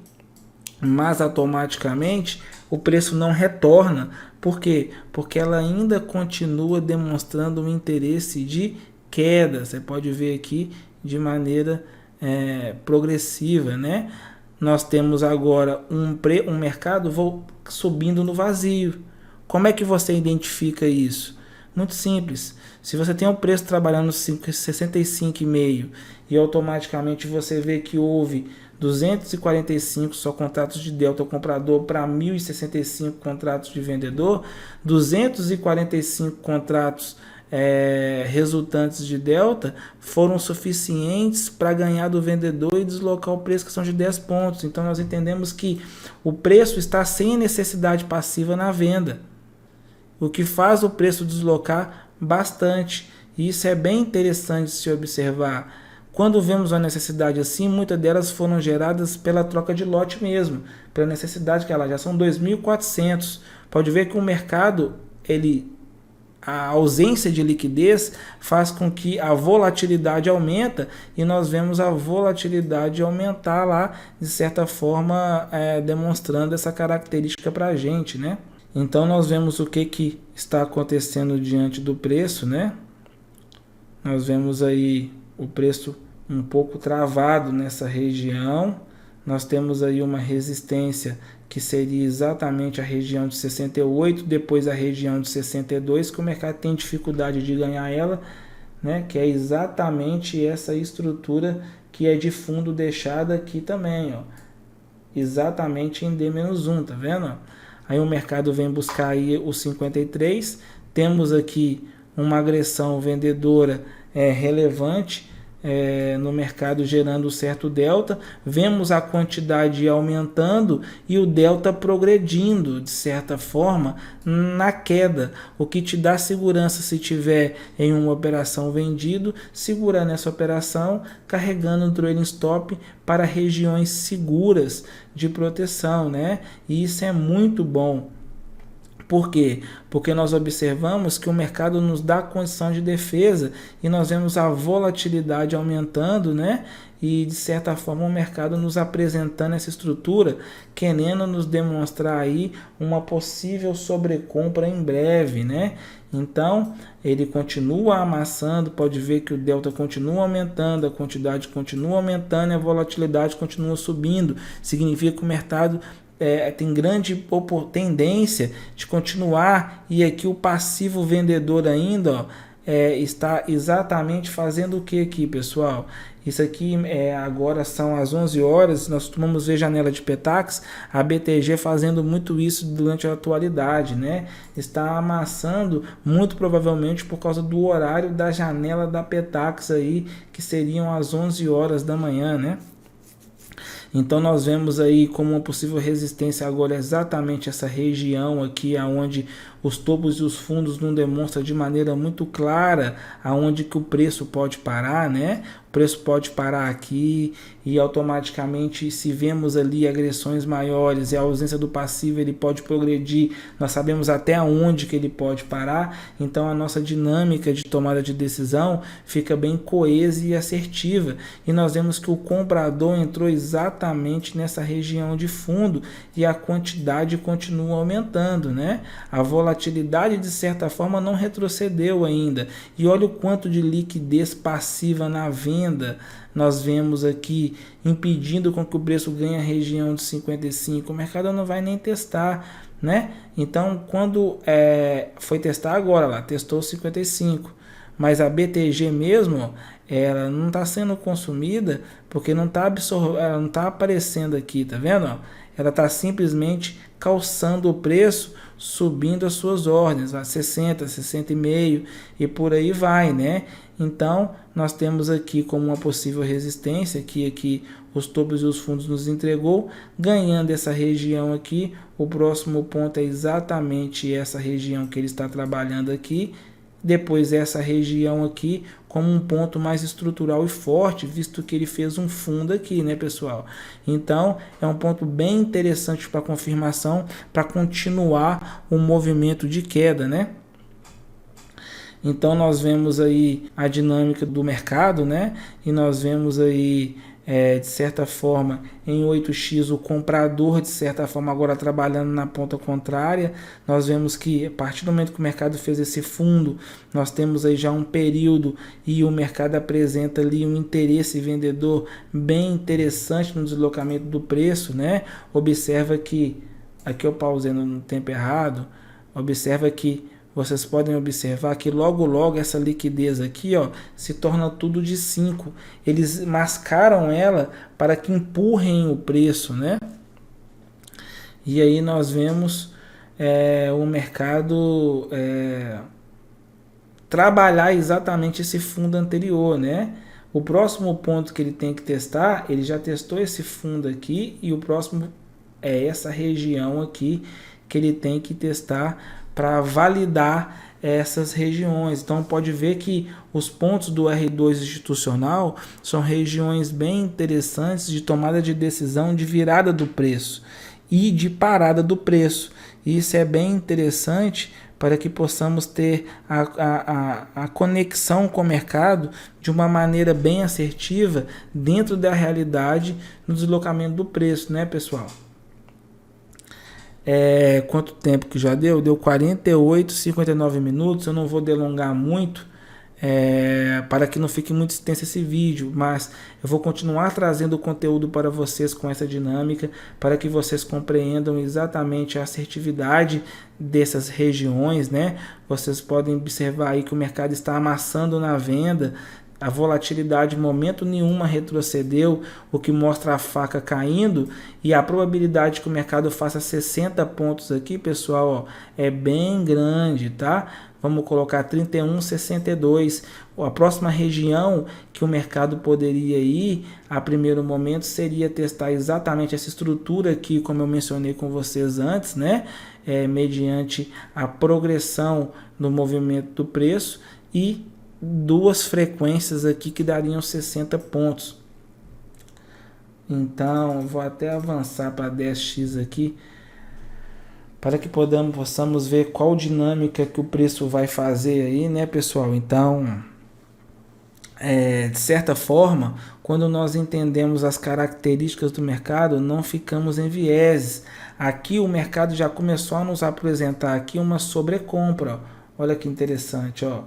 mas automaticamente o preço não retorna. Por quê? Porque ela ainda continua demonstrando um interesse de queda. Você pode ver aqui de maneira progressiva, né? Nós temos agora um mercado subindo no vazio. Como é que você identifica isso? Muito simples. Se você tem um preço trabalhando 65,5 e automaticamente você vê que houve 245 só contratos de delta comprador para 1.065 contratos de vendedor, 245 contratos resultantes de delta foram suficientes para ganhar do vendedor e deslocar o preço, que são de 10 pontos. Então nós entendemos que o preço está sem necessidade passiva na venda, o que faz o preço deslocar bastante. E isso é bem interessante se observar. Quando vemos uma necessidade assim, muitas delas foram geradas pela troca de lote mesmo, pela necessidade que ela já são 2.400. Pode ver que o mercado, a ausência de liquidez faz com que a volatilidade aumenta, e nós vemos a volatilidade aumentar lá, de certa forma, demonstrando essa característica para a gente, né? Então nós vemos o que está acontecendo diante do preço, né? Nós vemos aí o preço um pouco travado nessa região. Nós temos aí uma resistência que seria exatamente a região de 68, depois a região de 62, que o mercado tem dificuldade de ganhar ela, né? Que é exatamente essa estrutura que é de fundo deixada aqui também, ó, exatamente em D-1, tá vendo? Aí o mercado vem buscar aí o 53, temos aqui uma agressão vendedora relevante no mercado, gerando certo delta. Vemos a quantidade aumentando e o delta progredindo de certa forma na queda, o que te dá segurança se tiver em uma operação vendido, segurar nessa operação, carregando o trailing stop para regiões seguras de proteção, né? E isso é muito bom. Por quê? Porque nós observamos que o mercado nos dá condição de defesa e nós vemos a volatilidade aumentando, né? E de certa forma o mercado nos apresentando essa estrutura, querendo nos demonstrar aí uma possível sobrecompra em breve, né? Então ele continua amassando, pode ver que o delta continua aumentando, a quantidade continua aumentando e a volatilidade continua subindo. Significa que o mercado tem grande tendência de continuar, e aqui o passivo vendedor ainda, ó, está exatamente fazendo o que aqui, pessoal? Isso aqui agora são as 11 horas, nós costumamos ver janela de Petax, a BTG fazendo muito isso durante a atualidade, né? Está amassando muito provavelmente por causa do horário da janela da Petax aí, que seriam as 11 horas da manhã, né? Então nós vemos aí como uma possível resistência agora exatamente essa região aqui, aonde os topos e os fundos não demonstram de maneira muito clara aonde que o preço pode parar, né? O preço pode parar aqui e automaticamente, se vemos ali agressões maiores e a ausência do passivo, ele pode progredir. Nós sabemos até onde que ele pode parar, então a nossa dinâmica de tomada de decisão fica bem coesa e assertiva. E nós vemos que o comprador entrou exatamente nessa região de fundo e a quantidade continua aumentando, né? A volatilidade de certa forma não retrocedeu ainda. E olha o quanto de liquidez passiva na venda nós vemos aqui, impedindo com que o preço ganhe a região de 55. O mercado não vai nem testar, né? Então, quando foi testar agora, lá testou 55, mas a BTG mesmo, ela não está sendo consumida porque não está ela não está aparecendo aqui, tá vendo? Ela está simplesmente calçando o preço, subindo as suas ordens, a 60, 60,5 e por aí vai, né? Então, nós temos aqui como uma possível resistência, aqui os topos e os fundos nos entregou, ganhando essa região aqui. O próximo ponto é exatamente essa região que ele está trabalhando aqui, depois essa região aqui como um ponto mais estrutural e forte, visto que ele fez um fundo aqui, né, pessoal? Então, é um ponto bem interessante para confirmação, para continuar o movimento de queda, né? Então, nós vemos aí a dinâmica do mercado, né? E nós vemos aí, de certa forma, em 8x o comprador, de certa forma, agora trabalhando na ponta contrária. Nós vemos que a partir do momento que o mercado fez esse fundo, nós temos aí já um período e o mercado apresenta ali um interesse vendedor bem interessante no deslocamento do preço, né? Observa que, aqui eu pausei no tempo errado, observa que vocês podem observar que logo essa liquidez aqui, ó, se torna tudo de 5. Eles mascaram ela para que empurrem o preço, né? E aí nós vemos o mercado trabalhar exatamente esse fundo anterior, né? O próximo ponto que ele tem que testar, ele já testou esse fundo aqui, e o próximo é essa região aqui que ele tem que testar para validar essas regiões. Então pode ver que os pontos do R2 institucional são regiões bem interessantes de tomada de decisão, de virada do preço e de parada do preço. Isso é bem interessante para que possamos ter a conexão com o mercado de uma maneira bem assertiva dentro da realidade no deslocamento do preço, né, pessoal? Quanto tempo que já deu? Deu 48, 59 minutos. Eu não vou delongar muito para que não fique muito extenso esse vídeo, mas eu vou continuar trazendo conteúdo para vocês com essa dinâmica, para que vocês compreendam exatamente a assertividade dessas regiões, né? Vocês podem observar aí que o mercado está amassando na venda. A volatilidade em momento nenhuma retrocedeu, o que mostra a faca caindo, e a probabilidade que o mercado faça 60 pontos aqui, pessoal, ó, é bem grande, tá? Vamos colocar 31,62. A próxima região que o mercado poderia ir a primeiro momento seria testar exatamente essa estrutura aqui, como eu mencionei com vocês antes, né? Mediante a progressão no movimento do preço, e duas frequências aqui que dariam 60 pontos. Então, vou até avançar para 10x aqui, para que possamos ver qual dinâmica que o preço vai fazer aí, né, pessoal? Então, de certa forma, quando nós entendemos as características do mercado, não ficamos em vieses. Aqui o mercado já começou a nos apresentar aqui uma sobrecompra. Olha que interessante, ó.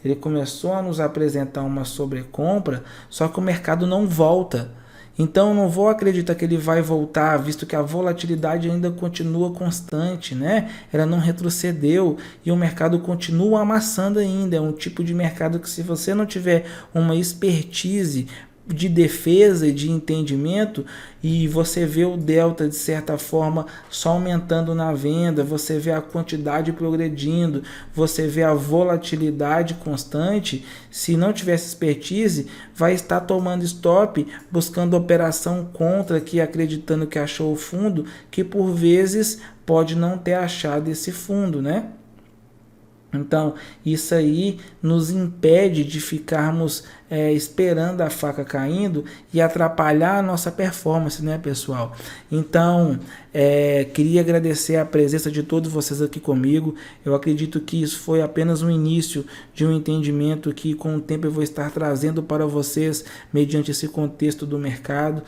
Ele começou a nos apresentar uma sobrecompra, só que o mercado não volta. Então, eu não vou acreditar que ele vai voltar, visto que a volatilidade ainda continua constante, né? Ela não retrocedeu e o mercado continua amassando ainda. É um tipo de mercado que, se você não tiver uma expertise de defesa e de entendimento, e você vê o delta de certa forma só aumentando na venda, você vê a quantidade progredindo, você vê a volatilidade constante, se não tivesse expertise, vai estar tomando stop, buscando operação contra aqui, acreditando que achou o fundo, que por vezes pode não ter achado esse fundo, né? Então, isso aí nos impede de ficarmos esperando a faca caindo e atrapalhar a nossa performance, né, pessoal? Então, queria agradecer a presença de todos vocês aqui comigo. Eu acredito que isso foi apenas um início de um entendimento que, com o tempo, eu vou estar trazendo para vocês mediante esse contexto do mercado.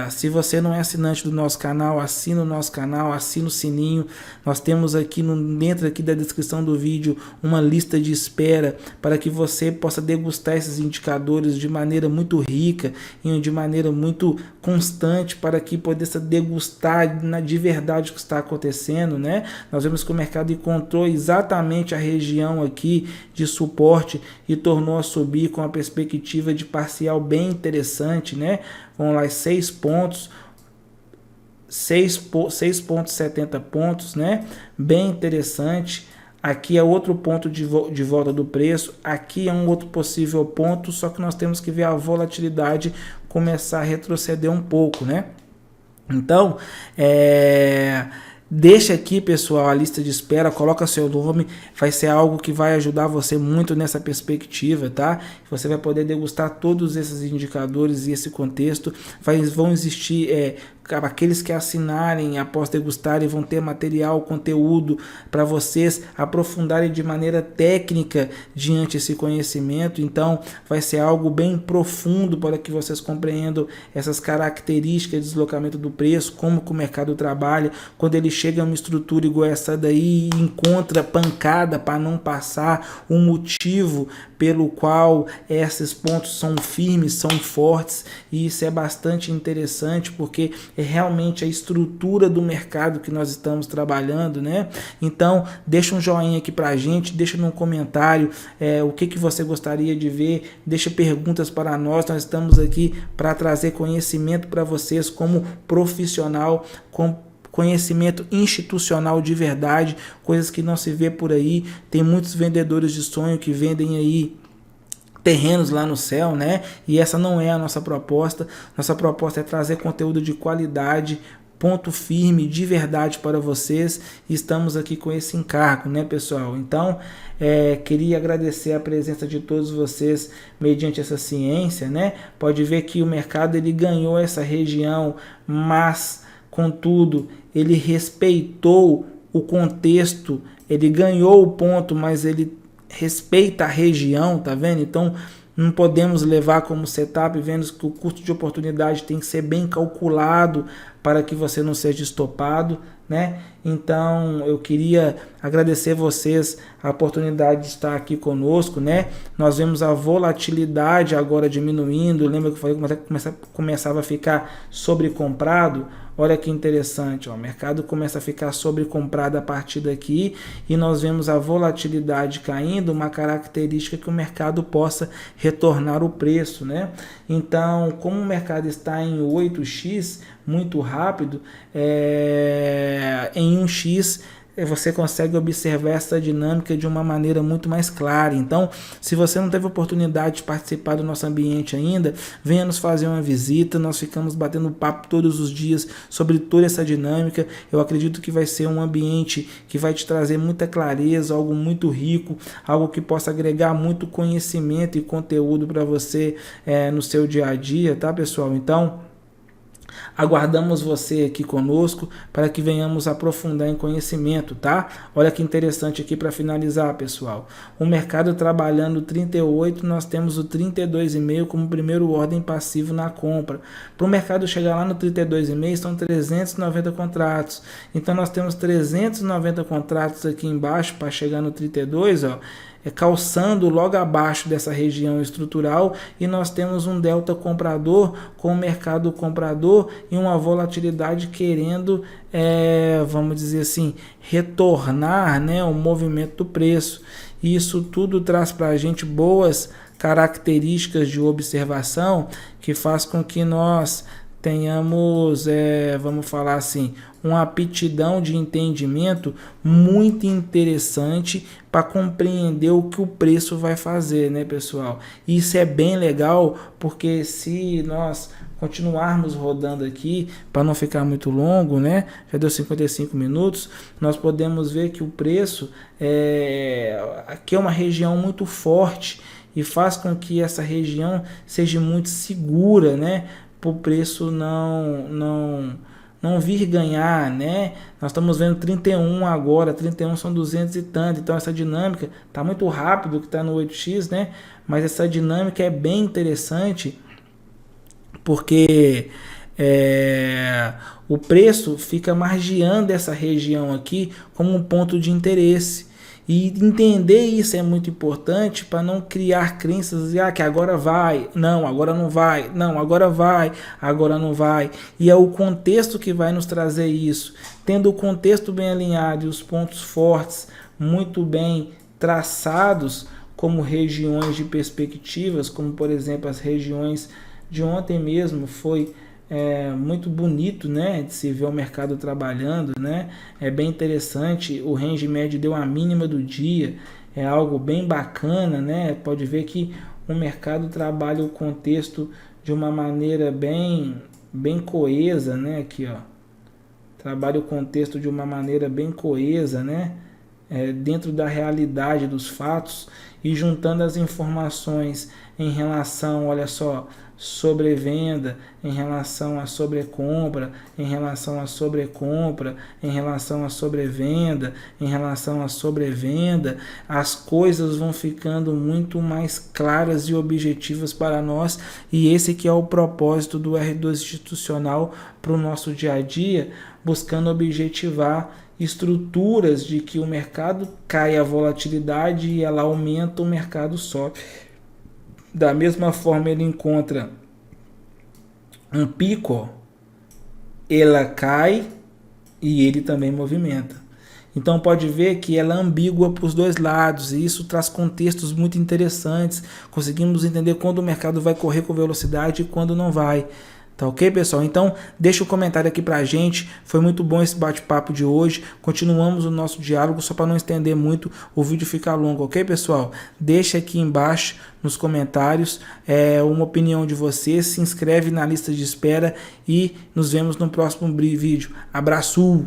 Se você não é assinante do nosso canal, assina o nosso canal, assina o sininho. Nós temos aqui dentro aqui da descrição do vídeo uma lista de espera para que você possa degustar esses indicadores de maneira muito rica e de maneira muito constante, para que possa degustar de verdade o que está acontecendo, né? Nós vemos que o mercado encontrou exatamente a região aqui de suporte e tornou a subir com a perspectiva de parcial bem interessante, né? Vamos lá, 6 pontos, 6,70 pontos, né? Bem interessante. Aqui é outro ponto de volta do preço, aqui é um outro possível ponto, só que nós temos que ver a volatilidade começar a retroceder um pouco, né? Então, Deixa aqui, pessoal, a lista de espera, coloca seu nome, vai ser algo que vai ajudar você muito nessa perspectiva, tá? Você vai poder degustar todos esses indicadores e esse contexto. Vão existir aqueles que assinarem após degustarem vão ter material, conteúdo para vocês aprofundarem de maneira técnica diante desse conhecimento. Então vai ser algo bem profundo para que vocês compreendam essas características de deslocamento do preço, como que o mercado trabalha, quando ele chega a uma estrutura igual essa daí e encontra pancada para não passar, um motivo pelo qual esses pontos são firmes, são fortes, e isso é bastante interessante porque é realmente a estrutura do mercado que nós estamos trabalhando, né? Então deixa um joinha aqui pra gente, deixa num comentário o que você gostaria de ver, deixa perguntas para nós estamos aqui para trazer conhecimento para vocês como profissional, com conhecimento institucional de verdade, coisas que não se vê por aí. Tem muitos vendedores de sonho que vendem aí terrenos lá no céu, né? E essa não é a nossa proposta. Nossa proposta é trazer conteúdo de qualidade, ponto firme, de verdade para vocês. Estamos aqui com esse encargo, né, pessoal? Então, queria agradecer a presença de todos vocês mediante essa ciência, né? Pode ver que o mercado ele ganhou essa região, mas contudo, ele respeitou o contexto, ele ganhou o ponto, mas ele respeita a região, tá vendo? Então, não podemos levar como setup, vendo que o custo de oportunidade tem que ser bem calculado para que você não seja estopado, né? Então, eu queria agradecer vocês a oportunidade de estar aqui conosco, né? Nós vemos a volatilidade agora diminuindo. Lembra que eu falei que começava a ficar sobrecomprado? Olha que interessante, ó, o mercado começa a ficar sobrecomprado a partir daqui e nós vemos a volatilidade caindo, uma característica que o mercado possa retornar o preço, né? Então, como o mercado está em 8x, muito rápido, em 1x você consegue observar essa dinâmica de uma maneira muito mais clara. Então, se você não teve oportunidade de participar do nosso ambiente ainda, venha nos fazer uma visita. Nós ficamos batendo papo todos os dias sobre toda essa dinâmica. Eu acredito que vai ser um ambiente que vai te trazer muita clareza, algo muito rico, algo que possa agregar muito conhecimento e conteúdo para você no seu dia a dia, tá, pessoal? Então, aguardamos você aqui conosco para que venhamos aprofundar em conhecimento, tá? Olha que interessante aqui para finalizar, pessoal. O mercado trabalhando 38, nós temos o 32,5 como primeiro ordem passivo na compra. Para o mercado chegar lá no 32,5 são 390 contratos. Então nós temos 390 contratos aqui embaixo para chegar no 32, ó. Calçando logo abaixo dessa região estrutural, e nós temos um delta comprador com o mercado comprador e uma volatilidade querendo, vamos dizer assim, retornar, né, o movimento do preço. Isso tudo traz para a gente boas características de observação que faz com que nós tenhamos, vamos falar assim, uma aptidão de entendimento muito interessante para compreender o que o preço vai fazer, né, pessoal? Isso é bem legal, porque se nós continuarmos rodando aqui, para não ficar muito longo, né? Já deu 55 minutos, nós podemos ver que o preço aqui é uma região muito forte e faz com que essa região seja muito segura, né? Para o preço não vir ganhar, né? Nós estamos vendo 31 agora, 31 são 200 e tanto, então essa dinâmica está muito rápido que está no 8x, né? Mas essa dinâmica é bem interessante porque o preço fica margeando essa região aqui como um ponto de interesse. E entender isso é muito importante para não criar crenças que agora vai, não, agora não vai, não, agora vai, agora não vai. E é o contexto que vai nos trazer isso. Tendo o contexto bem alinhado e os pontos fortes muito bem traçados, como regiões de perspectivas, como por exemplo as regiões de ontem mesmo, foi muito bonito, né, de se ver o mercado trabalhando, né? É bem interessante. O range médio deu a mínima do dia, é algo bem bacana, né? Pode ver que o mercado trabalha o contexto de uma maneira bem coesa, né? Aqui, ó, trabalha o contexto de uma maneira bem coesa, né? Dentro da realidade dos fatos e juntando as informações em relação, olha só, sobrevenda, em relação à sobrecompra, em relação à sobrecompra, em relação à sobrevenda, em relação à sobrevenda, as coisas vão ficando muito mais claras e objetivas para nós, e esse que é o propósito do R2 institucional para o nosso dia a dia, buscando objetivar estruturas de que o mercado cai a volatilidade e ela aumenta, o mercado sobe. Da mesma forma, ele encontra um pico, ela cai e ele também movimenta. Então pode ver que ela é ambígua para os dois lados, e isso traz contextos muito interessantes. Conseguimos entender quando o mercado vai correr com velocidade e quando não vai. Tá ok, pessoal? Então, deixa um comentário aqui pra gente. Foi muito bom esse bate-papo de hoje. Continuamos o nosso diálogo, só para não estender muito, o vídeo ficar longo, ok, pessoal? Deixa aqui embaixo nos comentários uma opinião de vocês. Se inscreve na lista de espera e nos vemos no próximo vídeo. Abraço!